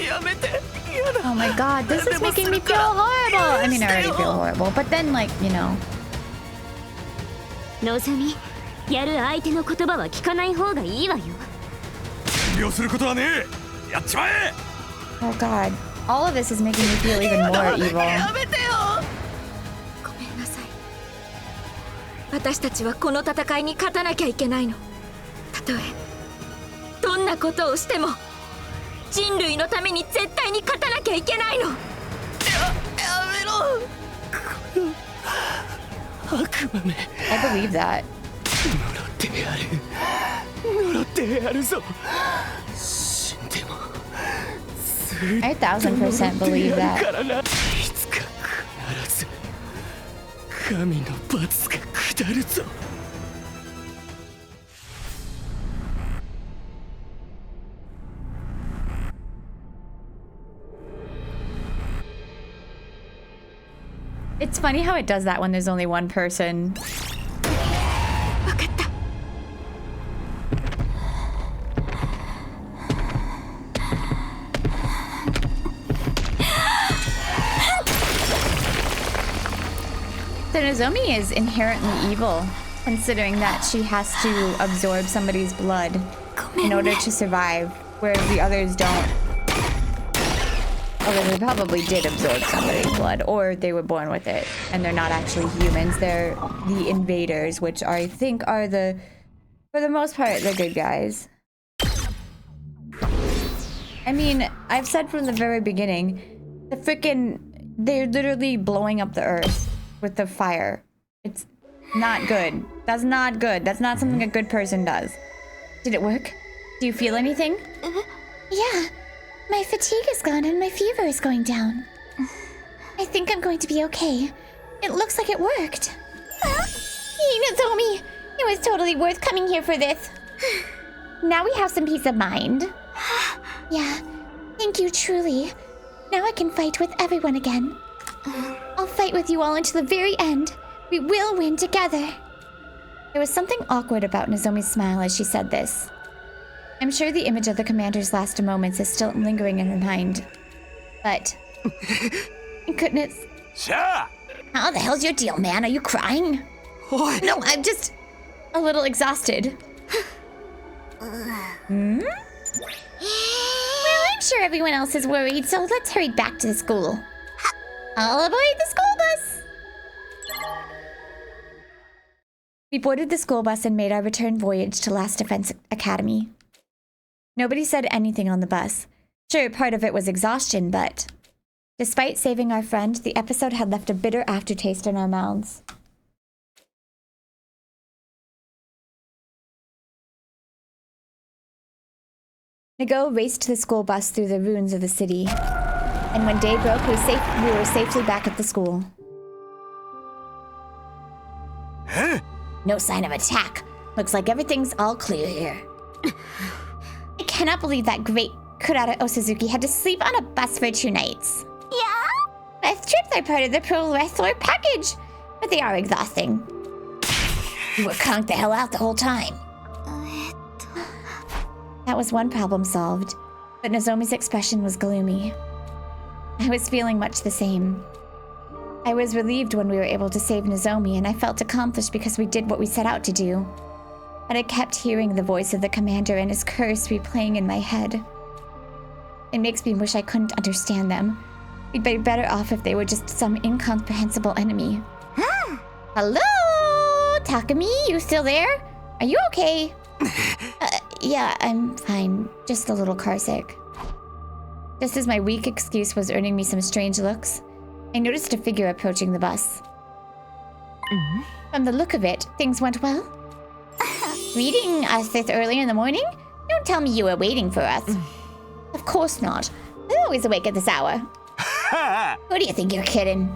F: やめて。やだ。
A: oh my god, this is making me feel horrible. I mean, I already feel horrible, but then like, you know.
D: のぞみ、やる相手の言葉は聞かない方がいいわよ。
G: 遠慮することはねえ。やっちまえ。
A: Oh god, all of this is making me feel even more evil.
F: やめてよ。
D: ごめんなさい。私たちはこの戦いに勝たなきゃいけないの。たとえどんなことをしても人類のために絶対に勝たなきゃいけないの。
F: やめろ。悪魔め。
A: I believe that.
F: 呪ってやる。呪ってやるぞ。死んでも。
A: I 1000% believe that.
F: いつか必ず神の罰が下るぞ。
A: It's funny how it does that when there's only one person.
D: わかった。
A: So Nozomi is inherently evil, considering that she has to absorb somebody's blood in order to survive, whereas the others don't. Although they probably did absorb somebody's blood, or they were born with it, and they're not actually humans. They're the invaders, which I think are for the most part, the good guys. I mean, I've said from the very beginning, they're literally blowing up the earth with the fire. It's not good. That's not good. That's not something a good person does. Did it work? Do you feel anything?
B: Yeah, my fatigue is gone and my fever is going down. I think I'm going to be okay. It looks like it worked. Nozomi, it was totally worth coming here for this.
A: Now we have some peace of mind.
B: Yeah, Thank you, truly. Now I can fight with everyone again. I'll fight with you all until the very end. We will win together.
A: There was something awkward about Nozomi's smile as she said this. I'm sure the image of the commander's last moments is still lingering in her mind. But... goodness.
G: Sha!
B: How the hell's your deal, man? Are you crying?
A: No, I'm just... a little exhausted.
B: Well, I'm sure everyone else is worried, so let's hurry back to the school. All aboard the school bus!
A: We boarded the school bus and made our return voyage to Last Defense Academy. Nobody said anything on the bus. Sure, part of it was exhaustion, but... despite saving our friend, the episode had left a bitter aftertaste in our mouths. Nago raced the school bus through the ruins of the city. And when day broke, we were safely back at the school.
G: Huh?
B: No sign of attack. Looks like everything's all clear here. I cannot believe that great Kurara Osazuki had to sleep on a bus for 2 nights.
D: Yeah?
B: Bus trips are part of the pro wrestler package, but they are exhausting. You were conked the hell out the whole time.
A: That was one problem solved, but Nozomi's expression was gloomy. I was feeling much the same. I was relieved when we were able to save Nozomi, and I felt accomplished because we did what we set out to do. But I kept hearing the voice of the commander and his curse replaying in my head. It makes me wish I couldn't understand them. We'd be better off if they were just some incomprehensible enemy.
B: Hello? Takumi, you still there? Are you okay?
A: Yeah, I'm fine. Just a little carsick. Just as my weak excuse was earning me some strange looks, I noticed a figure approaching the bus. From the look of it, things went well.
B: Reading us this early in the morning? Don't tell me you were waiting for us.
A: Of course not.
B: I'm always awake at this hour. Who do you think you're kidding?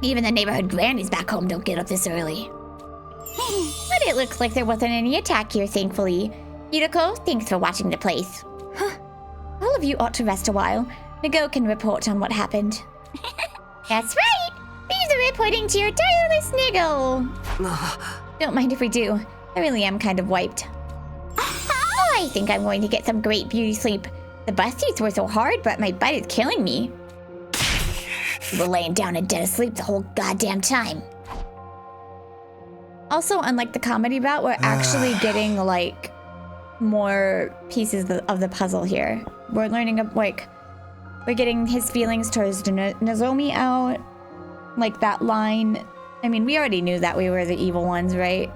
B: Even the neighborhood grannies back home don't get up this early. But it looks like there wasn't any attack here, thankfully. Yuriko, thanks for watching the place.
A: All of you ought to rest a while. Nago can report on what happened.
B: That's right! These are reporting to your tireless Nago.
A: Don't mind if we do. I really am kind of wiped.
B: I think I'm going to get some great beauty sleep. The bus seats were so hard, but my butt is killing me. You were laying down and dead asleep the whole goddamn time.
A: Also, unlike the comedy route, we're actually getting, like, more pieces of the puzzle here. We're learning, like, we're getting his feelings towards Nozomi out. Like, that line. I mean, we already knew that we were the evil ones, right?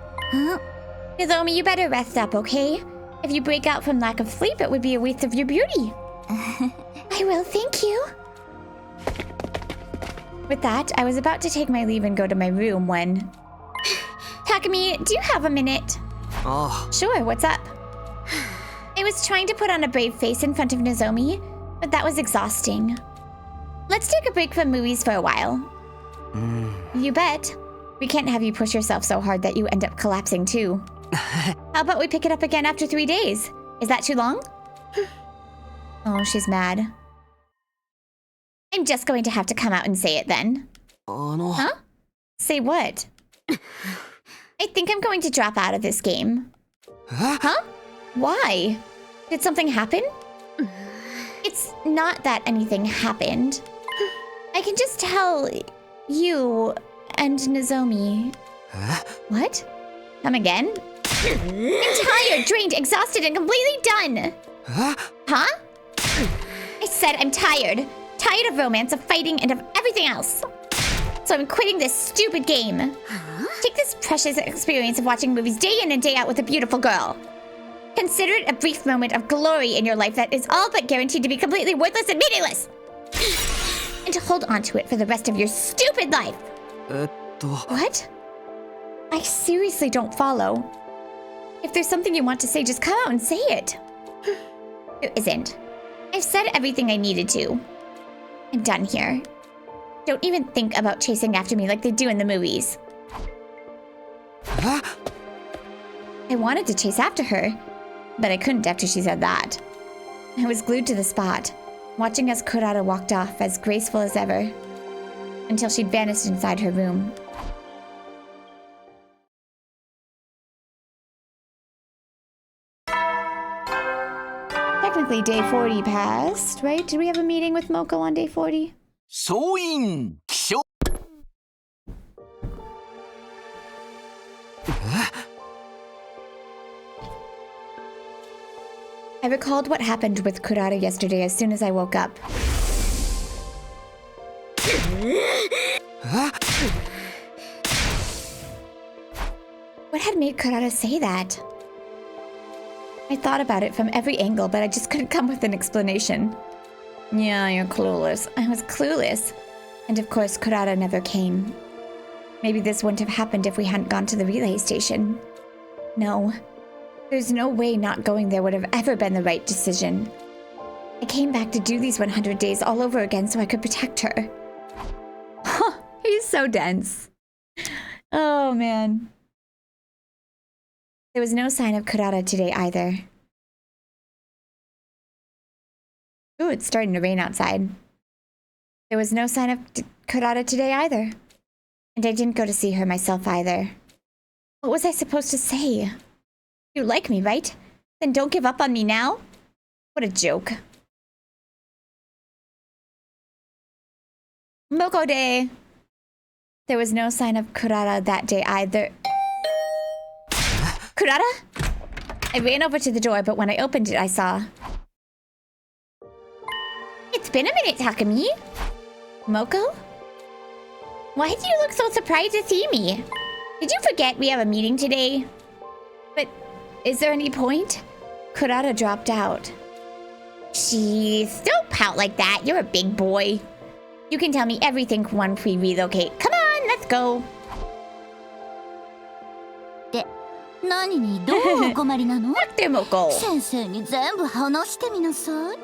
B: Nozomi, you better rest up, okay? If you break out from lack of sleep, it would be a waste of your beauty. I will, thank you.
A: With that, I was about to take my leave and go to my room when...
B: Takumi, do you have a minute?
C: Oh,
A: Sure, what's up?
B: I was trying to put on a brave face in front of Nozomi, but that was exhausting. Let's take a break from movies for a while.
A: You bet. We can't have you push yourself so hard that you end up collapsing too. How about we pick it up again after 3 days? Is that too long? Oh, she's mad.
B: I'm just going to have to come out and say it then.
A: Huh? Say what?
B: I think I'm going to drop out of this game.
A: Huh? Why? Did something happen?
B: It's not that anything happened. I can just tell you and Nozomi.
A: What?
B: Come again? I'm tired, drained, exhausted, and completely done. Huh? I said I'm tired. Tired of romance, of fighting, and of everything else. So I'm quitting this stupid game. Take this precious experience of watching movies day in and day out with a beautiful girl. Consider it a brief moment of glory in your life that is all but guaranteed to be completely worthless and meaningless. And to hold on to it for the rest of your stupid life.
A: What? I seriously don't follow. If there's something you want to say, just come out and say it.
B: There isn't. I've said everything I needed to. I'm done here. Don't even think about chasing after me like they do in the movies.
A: I wanted to chase after her, but I couldn't after she said that. I was glued to the spot. watching as Kurara walked off as graceful as ever, until she'd vanished inside her room. Technically, day 40 passed, right? Did we have a meeting with Moko on day 40?
E: 総員気象
A: I recalled what happened with Kurara yesterday as soon as I woke up. What had made Kurara say that? I thought about it from every angle, but I just couldn't come with an explanation. Yeah, you're clueless. I was clueless. And of course, Kurara never came. Maybe this wouldn't have happened if we hadn't gone to the relay station. No. There's no way not going there would have ever been the right decision. I came back to do these 100 days all over again so I could protect her. He's so dense. Oh, man. There was no sign of Kurara today either. Ooh, it's starting to rain outside. There was no sign of Kurara today either. And I didn't go to see her myself either. What was I supposed to say? You like me, right? Then don't give up on me now? What a joke. Moko Day! There was no sign of Kurara that day either. Kurara? I ran over to the door, but when I opened it, I saw...
B: It's been a minute, Takumi.
A: Moko?
B: Why do you look so surprised to see me? Did you forget we have a meeting today?
A: But is there any point? Kurara dropped out.
B: Jeez, don't pout like that. You're a big boy. You can tell me everything once we relocate. Come on, let's go.
D: 何にどうお困りなの？
A: Look there, Moko.
D: 先生に全部話してみなさい。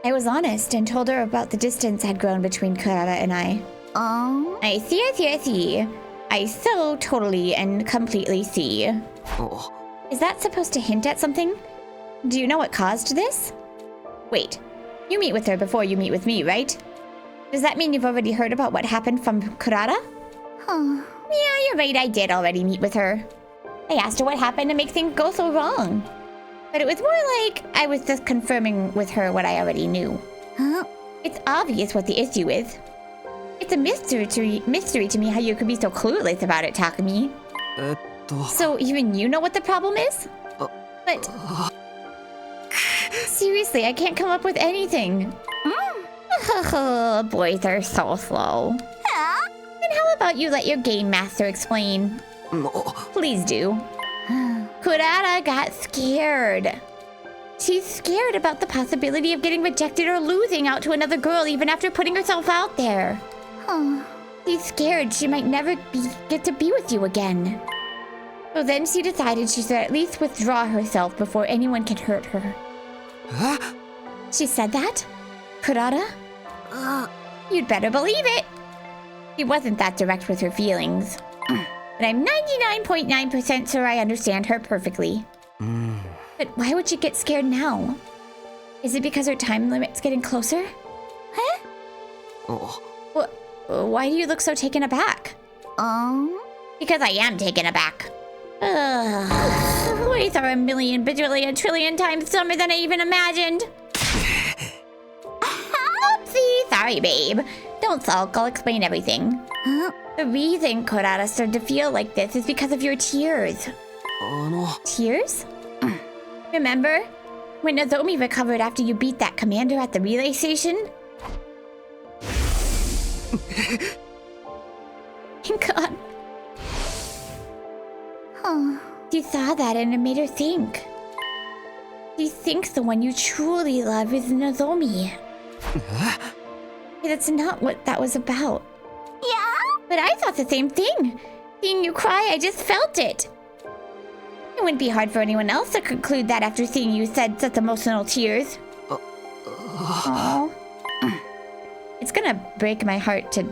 A: I was honest and told her about the distance had grown between Kurara and I.
B: I see, I see, I see. I so totally and completely see.
A: Is that supposed to hint at something? Do you know what caused this? Wait, you meet with her before you meet with me, right? Does that mean you've already heard about what happened from Kurara?
B: Yeah, you're right, I did already meet with her. I asked her what happened to make things go so wrong. But it was more like I was just confirming with her what I already knew. It's obvious what the issue is. It's a mystery to me how you could be so clueless about it, Takumi.
A: So even you know what the problem is? But... seriously, I can't come up with anything.
B: Boys are so slow. Then how about you let your game master explain?
A: Please do.
B: Kurara got scared. She's scared about the possibility of getting rejected or losing out to another girl even after putting herself out there. She's scared she might never get to be with you again. So then she decided she should at least withdraw herself before anyone can hurt her.
A: She said that? Kurara?
B: You'd better believe it. She wasn't that direct with her feelings. But I'm 99.9% sure I understand her perfectly.
A: But why would she get scared now? Is it because her time limit's getting closer? Why do you look so taken aback?
B: Because I am taken aback. Boys are a million, bajillion, trillion times dumber than I even imagined. Oopsie, sorry, babe. Don't sulk, I'll explain everything. The reason Kurara started to feel like this is because of your tears.
A: Tears?
B: Remember? When Nozomi recovered after you beat that commander at the relay station?
A: God.
B: She saw that and it made her think. She thinks the one you truly love is Nozomi.
A: That's not what that was about.
B: Yeah? But I thought the same thing. Seeing you cry, I just felt it. It wouldn't be hard for anyone else to conclude that after seeing you shed such emotional tears.
A: Aww. It's gonna break my heart to...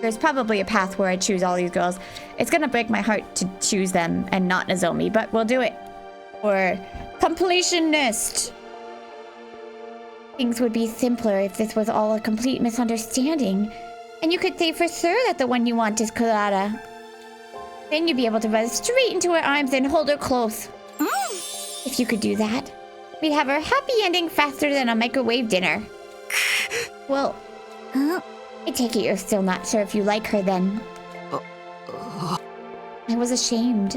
A: There's probably a path where I choose all these girls. It's gonna break my heart to choose them and not Nozomi, but we'll do it. Or completionist. Things would be simpler if this was all a complete misunderstanding, and you could say for sure that the one you want is Kurara. Then you'd be able to run straight into her arms and hold her close. If you could do that, we'd have our happy ending faster than a microwave dinner. Well, I take it you're still not sure if you like her then. I was ashamed.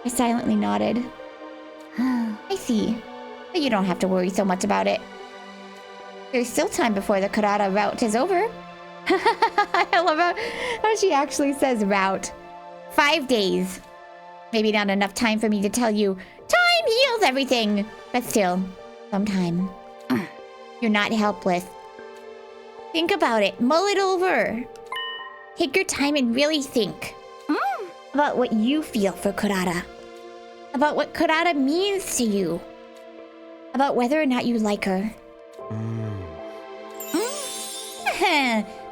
A: I silently nodded. I see, but you don't have to worry so much about it. There's still time before the Kurara route is over. I love how she actually says route. 5 days. Maybe not enough time for me to tell you, time heals everything. But still, some time. You're not helpless. Think about it. Mull it over. Take your time and really think. About what you feel for Kurara. About what Kurara means to you. About whether or not you like her.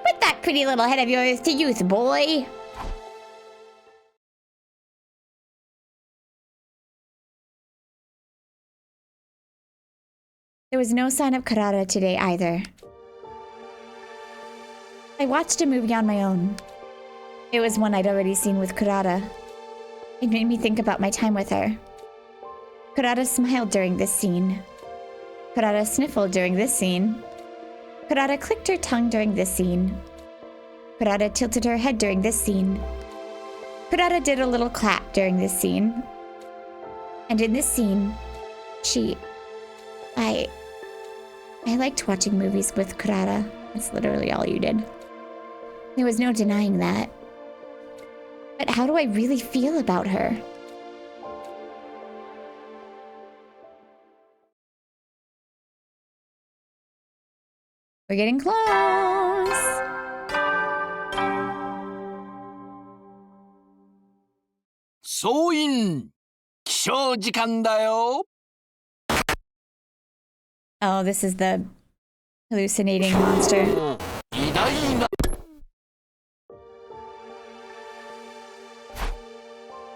A: Put that pretty little head of yours to use, boy. There was no sign of Kurara today either. I watched a movie on my own. It was one I'd already seen with Kurara. It made me think about my time with her. Kurara smiled during this scene. Kurara sniffled during this scene. Kurara clicked her tongue during this scene. Kurara tilted her head during this scene. Kurara did a little clap during this scene. And in this scene, I liked watching movies with Kurara. That's literally all you did. There was no denying that. But how do I really feel about her? We're getting close.
E: Soin! 起床時間だよ.
A: Oh, this is the hallucinating monster.
E: 偉大な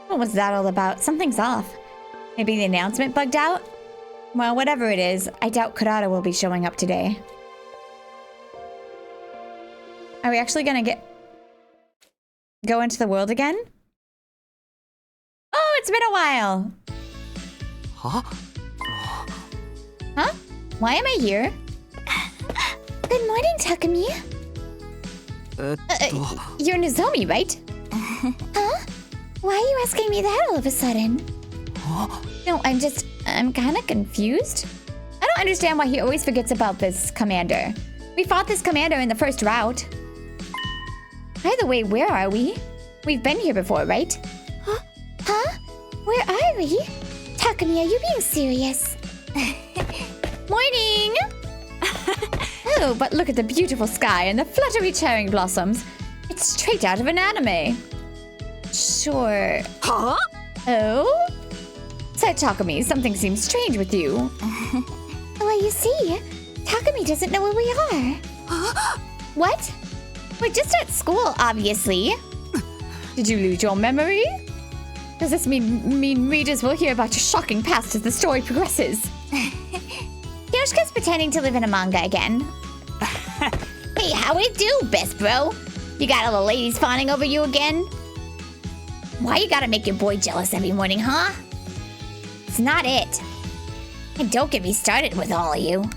A: What was that all about? Something's off. Maybe the announcement bugged out? Well, whatever it is, I doubt Kurara will be showing up today. Are we actually gonna go into the world again? Oh, it's been a while.
C: Huh?
A: Huh? Why am I here?
B: Good morning, Takumi.
A: You're Nozomi, right?
B: Huh? Why are you asking me that all of a sudden?
A: No, I'm kind of confused. I don't understand why he always forgets about this commander. We fought this commander in the first route. By the way, where are we? We've been here before, right?
B: Huh? Where are we? Takumi, are you being serious?
A: Morning! Oh, but look at the beautiful sky and the fluttery cherry blossoms. It's straight out of an anime. Sure.
D: Huh?
A: Oh? Said Takumi, something seems strange with you.
B: Well, you see, Takumi doesn't know where we are.
A: What? We're just at school, obviously. Did you lose your memory? Does this mean readers will hear about your shocking past as the story progresses? Kyoshika's pretending to live in a manga again. Hey, how it do, best bro? You got all the ladies fawning over you again? Why you gotta make your boy jealous every morning, huh? It's not it. And don't get me started with all of you.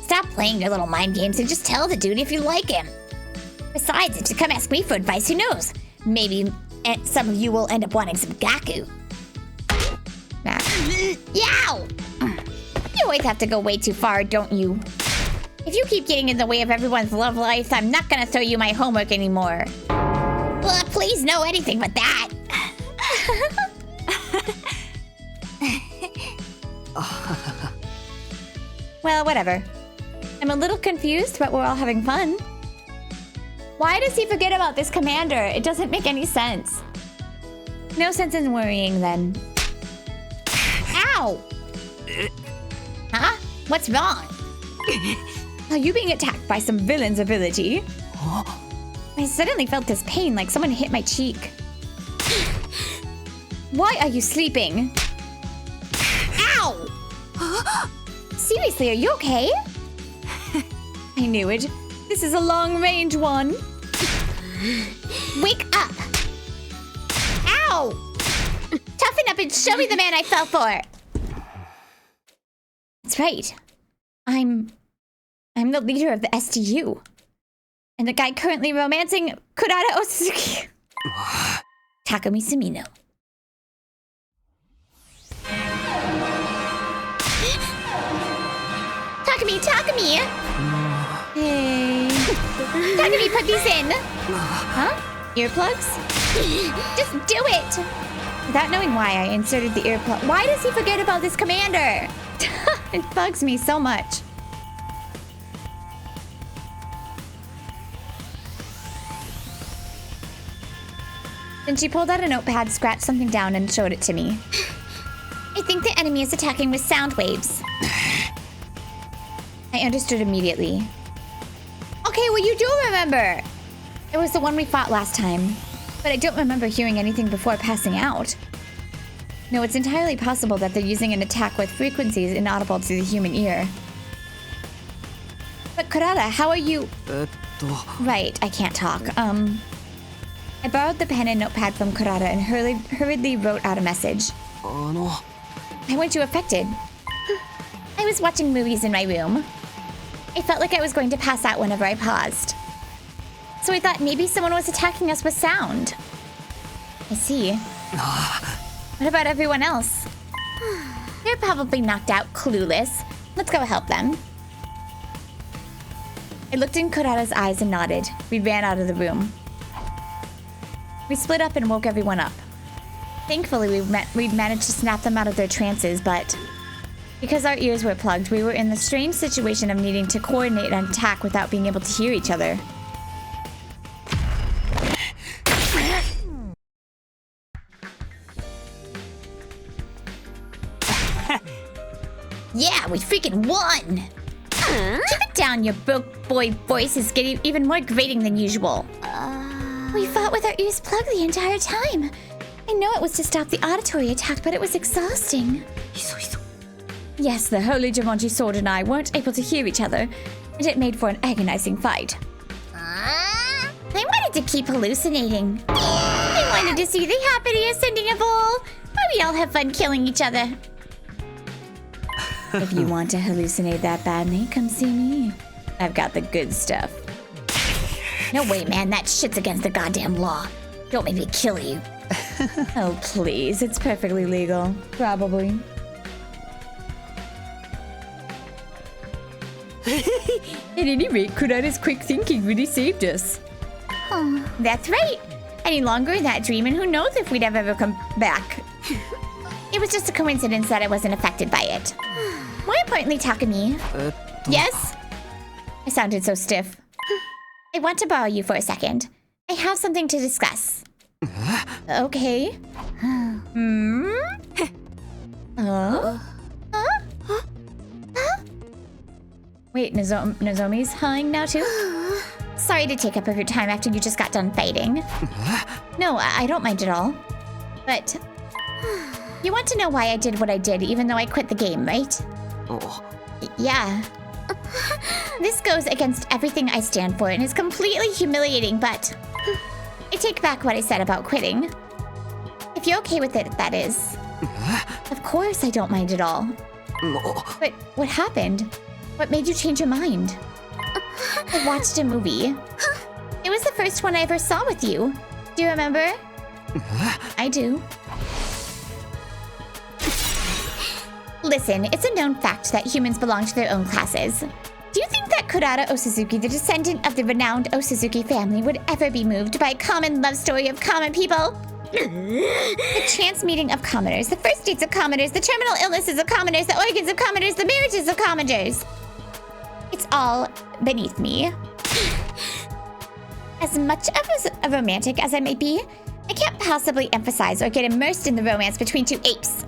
A: Stop playing your little mind games and just tell the dude if you like him. Besides, if you come ask me for advice, who knows? Maybe some of you will end up wanting some gaku. Yow! You always have to go way too far, don't you? If you keep getting in the way of everyone's love life, I'm not gonna throw you my homework anymore. Please, no anything but that. Well, whatever. I'm a little confused, but we're all having fun. Why does he forget about this commander? It doesn't make any sense. No sense in worrying, then. Ow! Huh? What's wrong? Are you being attacked by some villain's ability? I suddenly felt this pain like someone hit my cheek. Why are you sleeping?
B: Seriously, are you okay?
A: I knew it. This is a long-range one.
B: Wake up! Ow! Toughen up and show me the man I fell for!
A: That's right. I'm the leader of the STU. And the guy currently romancing Kurara Osuzuki. Takumi Sumino.
B: Takumi!
A: Hey.
B: Takumi, put these in!
A: Huh? Earplugs?
B: Just do it!
A: Without knowing why, I inserted the earplug. Why does he forget about this commander? It bugs me so much. Then she pulled out a notepad, scratched something down, and showed it to me.
B: I think the enemy is attacking with sound waves.
A: I understood immediately. Okay, well, you do remember! It was the one we fought last time, but I don't remember hearing anything before passing out. No, it's entirely possible that they're using an attack with frequencies inaudible to the human ear. But Kurara, how are you? Right, I can't talk. I borrowed the pen and notepad from Kurara and hurriedly wrote out a message. Why weren't you affected?
B: I was watching movies in my room. I felt like I was going to pass out whenever I paused. So I thought maybe someone was attacking us with sound.
A: I see. What about everyone else?
B: They're probably knocked out, clueless. Let's go help them.
A: I looked in Kurara's eyes and nodded. We ran out of the room. We split up and woke everyone up. Thankfully, we'd managed to snap them out of their trances, but because our ears were plugged, we were in the strange situation of needing to coordinate an attack without being able to hear each other.
B: Yeah, we freaking won! Keep it down, your broke boy voice is getting even more grating than usual.
A: We fought with our ears plugged the entire time. I know it was to stop the auditory attack, but it was exhausting. Yes, the Holy Jumanji Sword and I weren't able to hear each other, and it made for an agonizing fight.
B: I wanted to keep hallucinating. I wanted to see the happy ascending of all, where we all have fun killing each other.
A: If you want to hallucinate that badly, come see me. I've got the good stuff.
B: No way, man, that shit's against the goddamn law. Don't make me kill you.
A: Oh, please, it's perfectly legal. Probably. At any rate, Kurara's quick thinking really saved us.
B: Oh, that's right. Any longer in that dream, and who knows if we'd ever come back. It was just a coincidence that I wasn't affected by it. More importantly, Takumi.
A: Yes? I sounded so stiff.
B: I want to borrow you for a second. I have something to discuss.
A: Okay. Wait, Nozomi's hawing now too?
B: Sorry to take up your time after you just got done fighting.
A: No, I don't mind at all.
B: But you want to know why I did what I did even though I quit the game, right? Yeah. This goes against everything I stand for and is completely humiliating, but I take back what I said about quitting. If you're okay with it, that is.
A: Of course I don't mind at all. But what happened? What made you change your mind?
B: I watched a movie. It was the first one I ever saw with you. Do you remember?
A: I do.
B: Listen, it's a known fact that humans belong to their own classes. Do you think that Kurara Osuzuki, the descendant of the renowned Osuzuki family, would ever be moved by a common love story of common people? The chance meeting of commoners, the first dates of commoners, the terminal illnesses of commoners, the organs of commoners, the marriages of commoners. It's all beneath me. As much of a romantic as I may be, I can't possibly emphasize or get immersed in the romance between two apes.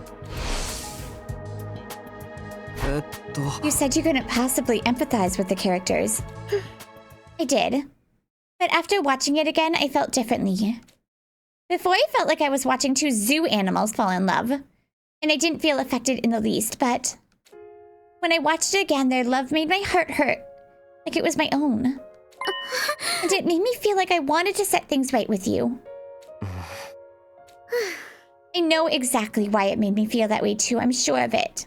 A: You said you couldn't possibly empathize with the characters.
B: I did. But after watching it again, I felt differently. Before, I felt like I was watching two zoo animals fall in love. And I didn't feel affected in the least, but When I watched it again, their love made my heart hurt. Like it was my own. And it made me feel like I wanted to set things right with you. I know exactly why it made me feel that way too, I'm sure of it.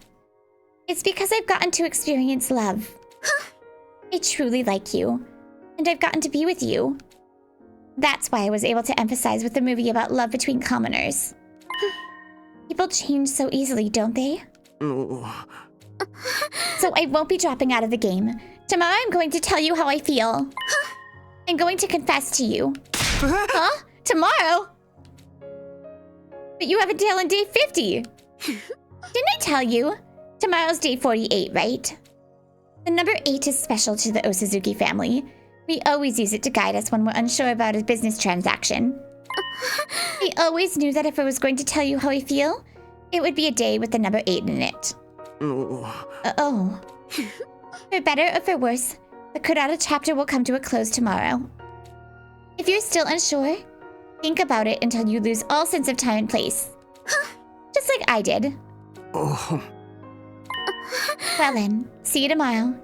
B: It's because I've gotten to experience love. I truly like you, and I've gotten to be with you. That's why I was able to emphasize with the movie about love between commoners. People change so easily, don't they? So I won't be dropping out of the game. Tomorrow I'm going to tell you how I feel. I'm going to confess to you. Huh? Tomorrow? But you have until day 50. Didn't I tell you? Tomorrow's day 48, right? The number 8 is special to the Osazuki family. We always use it to guide us when we're unsure about a business transaction. I always knew that if I was going to tell you how I feel, it would be a day with the number 8 in it. Oh. For better or for worse, the Kurara chapter will come to a close tomorrow. If you're still unsure, think about it until you lose all sense of time and place. Just like I did. Well then, see you tomorrow.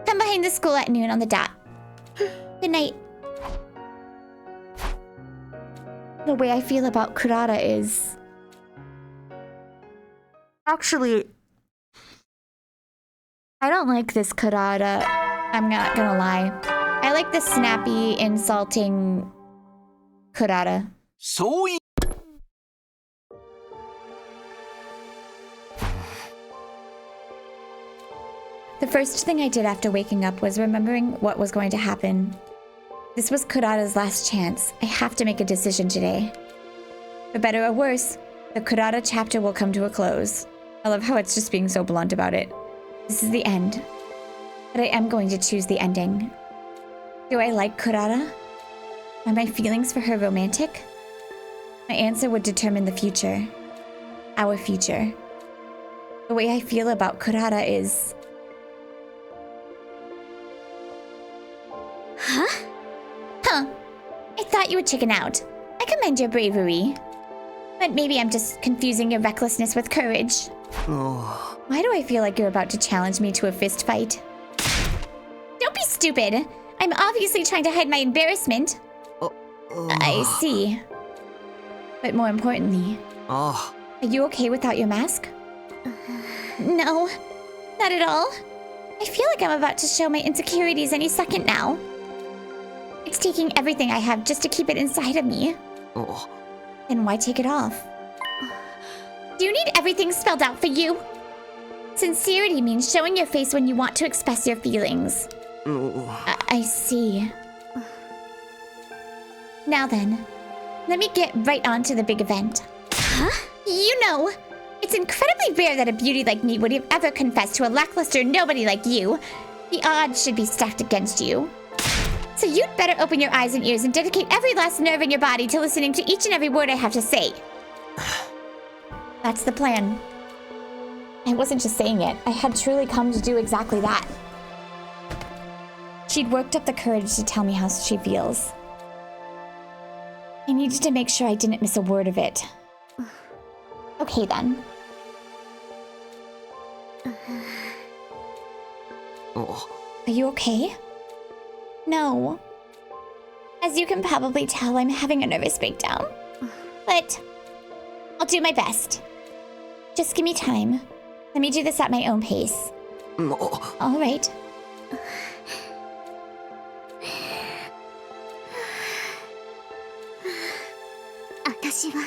B: Come behind the school at noon on the dot. Good night. The way I feel about Kurara is... Actually, I don't like this Kurara. I'm not gonna lie. I like the snappy, insulting Kurara.
E: So
B: The first thing I did after waking up was remembering what was going to happen. This was Kurara's last chance. I have to make a decision today. For better or worse, the Kurara chapter will come to a close. I love how it's just being so blunt about it. This is the end. But I am going to choose the ending. Do I like Kurara? Are my feelings for her romantic? My answer would determine the future. Our future. The way I feel about Kurara is... Huh. I thought you would chicken out. I commend your bravery. But maybe I'm just confusing your recklessness with courage. Why do I feel like you're about to challenge me to a fist fight? Don't be stupid. I'm obviously trying to hide my embarrassment. I see. But more importantly, are you okay without your mask? No, not at all. I feel like I'm about to show my insecurities any second now. It's taking everything I have just to keep it inside of me. Then why take it off? Do you need everything spelled out for you? Sincerity means showing your face when you want to express your feelings. I see. Now then, let me get right on to the big event. You know, it's incredibly rare that a beauty like me would have ever confessed to a lackluster nobody like you. The odds should be stacked against you. So you'd better open your eyes and ears and dedicate every last nerve in your body to listening to each and every word I have to say. That's the plan. I wasn't just saying it. I had truly come to do exactly that. She'd worked up the courage to tell me how she feels. I needed to make sure I didn't miss a word of it. Okay then. Are you okay? No. As you can probably tell, I'm having a nervous breakdown. But I'll do my best. Just give me time. Let me do this at my own pace. All right.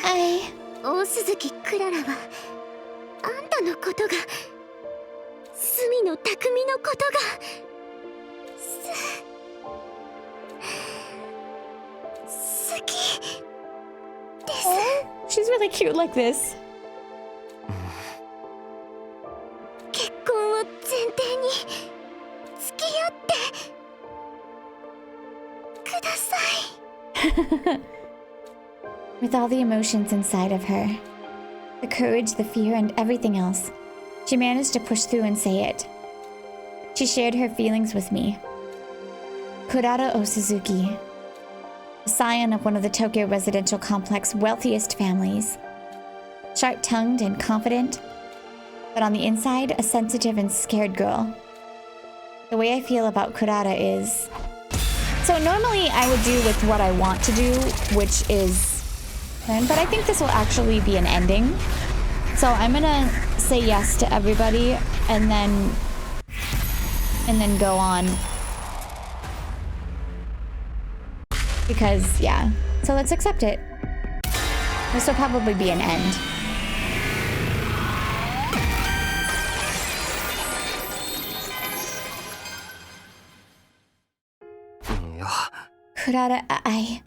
B: I...
D: 大鈴木クララはあんたのことが隅の匠のことが好きです。
B: She's really cute like this.
D: 結婚を前提に付き合ってください。
B: With all the emotions inside of her, the courage, the fear, and everything else, she managed to push through and say it. She shared her feelings with me. Kurara Osazuki, the scion of one of the Tokyo residential complex's wealthiest families. Sharp-tongued and confident,
A: but on the inside, a sensitive and scared girl. The way I feel about Kurara is... So normally I would do with what I want to do, which is... But I think this will actually be an ending. So I'm gonna say yes to everybody and then go on. Because, yeah. So let's accept it. This will probably be an end. Kurara, I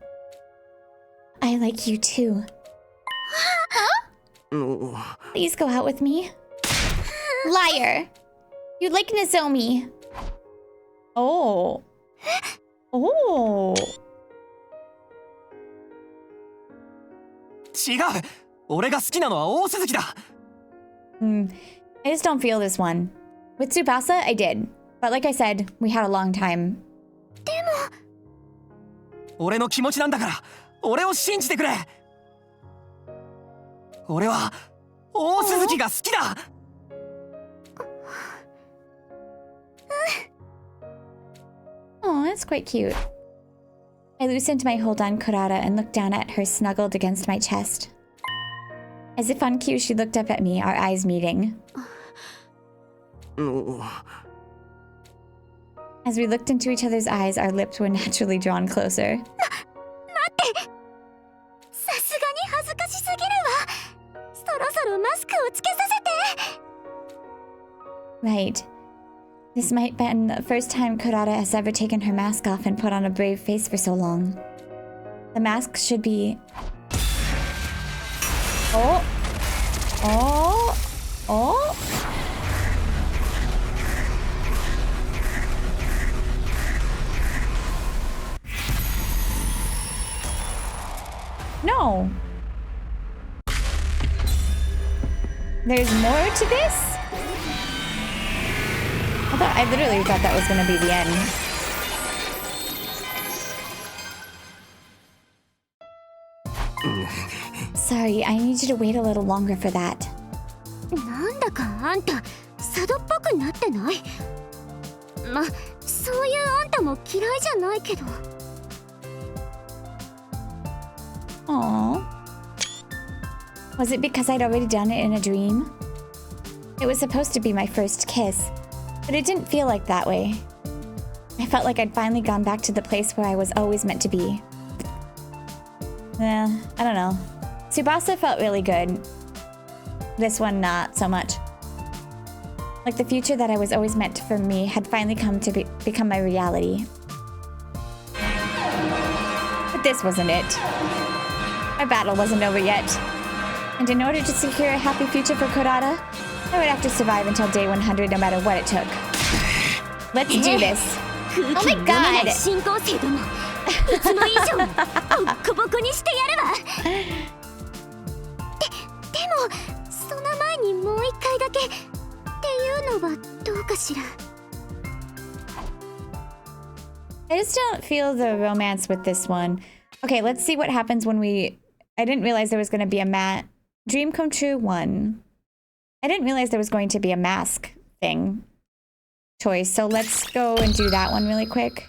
A: like you too. Huh? Please go out with me. Liar! You like Nozomi. Oh. Oh.
C: 違う。俺が好きなのは大鈴木だ。
A: I just don't feel this one. With Tsubasa, I did. But like I said, we had a long time.
C: 俺の気持ちなんだから、俺を信じてくれ。俺は大鈴木が好きだ。
A: Oh, that's quite cute. I loosened my hold on Kurara and looked down at her snuggled against my chest. As if on cue, she looked up at me, our eyes meeting. As we looked into each other's eyes, our lips were naturally drawn closer. Right. This might have been the first time Kurara has ever taken her mask off and put on a brave face for so long. The mask should be... Oh! Oh! Oh! No! There's more to this? I literally thought that was gonna be the end. Sorry, I need you to wait a little longer for that.
D: なんだかあんた佐渡っぽくなってない？ま、そういうあんたも嫌いじゃないけど。
A: Aww. Was it because I'd already done it in a dream? It was supposed to be my first kiss, but it didn't feel like that way. I felt like I'd finally gone back to the place where I was always meant to be. I don't know. Tsubasa felt really good. This one, not so much. Like the future that I was always meant for me had finally come to become my reality. But this wasn't it. My battle wasn't over yet. And in order to secure a happy future for Kurara, I would have to survive until day 100 no matter what it took. Let's do this.
B: Oh my god!
D: 進行性ども、いつも以上にボッコボコにしてやるわ。でもその前にもう一回だけっていうのはどうかしら。
A: I just don't feel the romance with this one. Okay, let's see what happens when we... I didn't realize there was going to be a Dream Come True 1. I didn't realize there was going to be a mask thing choice, so let's go and do that one really quick.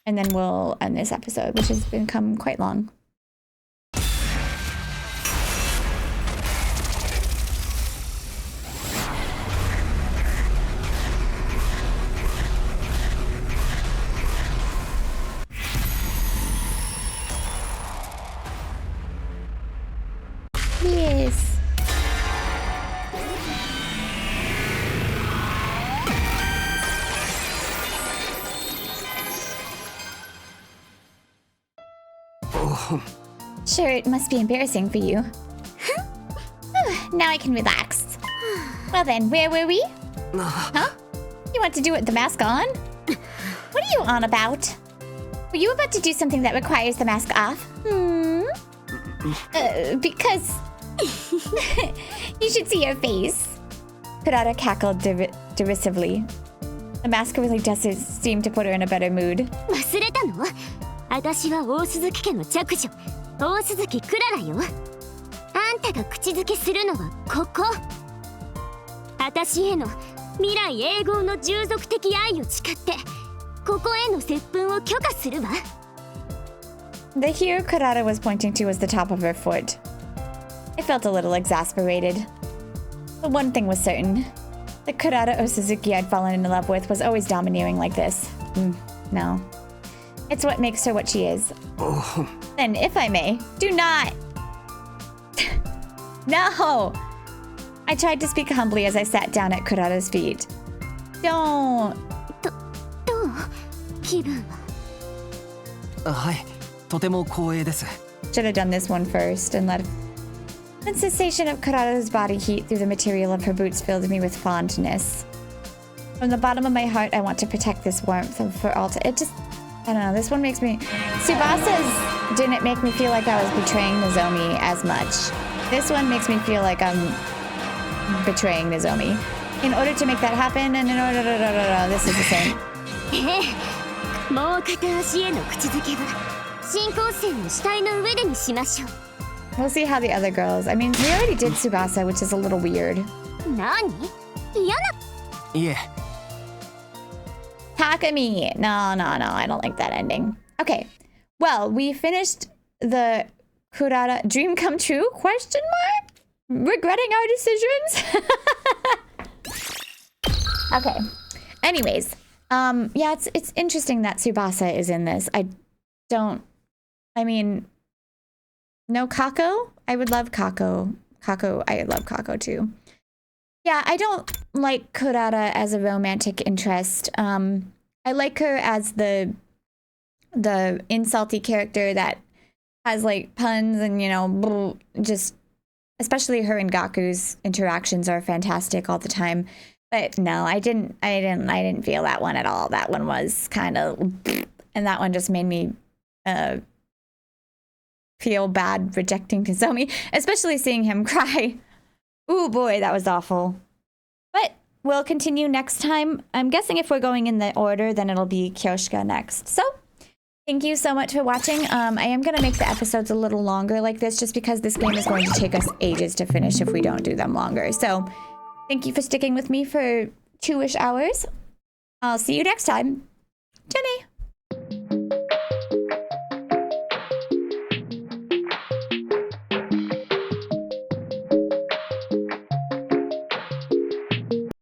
A: And then we'll end this episode, which has become quite long. Yes. Sure, it must be embarrassing for you. Now I can relax. Well then, where were we? Huh? You want to do it with the mask on? What are you on about? Were you about to do something that requires the mask off? Because... You should see your face. Kurara cackled derisively. The mask really does seem to put her in a better mood.
D: 忘れたの？私は大鈴木家の嫡女大鈴木クララよ。あんたが口づけするのはここ。私への未来永劫の従属的愛を誓ってここへの接吻を許可するわ。
A: The here Kurara was pointing to was the top of her foot. I felt a little exasperated. But one thing was certain. The Kurara Osuzuki I'd fallen in love with was always domineering like this. No. It's what makes her what she is. Then, if I may, do not! No! I tried to speak humbly as I sat down at Kurara's feet. Don't.
D: どう気分は。
C: はい、とても光栄です。
A: Should have done this one first and let. The sensation of Kurara's body heat through the material of her boots filled me with fondness. From the bottom of my heart, I want to protect this warmth of for all. It just, I don't know. This one makes me. Tsubasa's didn't make me feel like I was betraying Nozomi as much. This one makes me feel like I'm betraying Nozomi. In order to make that happen, and in order, this is the same.
D: もう片足への口づけは新幹線の死体の上でにしましょう。
A: We'll see how the other girls. I mean, we already did Tsubasa, which is a little weird.
D: 何？嫌な。
C: いえ。
A: Takumi. No, I don't like that ending. Okay. Well, we finished the Kurara dream come true? Question mark? Regretting our decisions? Okay. Anyways, yeah, it's interesting that Tsubasa is in this. I mean, no Kako? I would love Kako. I love Kako too. Yeah, I don't like Kurara as a romantic interest. I like her as the insulty character that has like puns and, you know, just especially her and Gaku's interactions are fantastic all the time. But no, I didn't feel that one at all. That one was kind of, and that one just made me feel bad rejecting Nozomi, especially seeing him cry. Ooh boy, that was awful. But we'll continue next time. I'm guessing if we're going in the order, then it'll be Kyoshika next. So, thank you so much for watching. I am going to make the episodes a little longer like this just because this game is going to take us ages to finish if we don't do them longer. So, thank you for sticking with me for 2-ish hours. I'll see you next time. Jenny!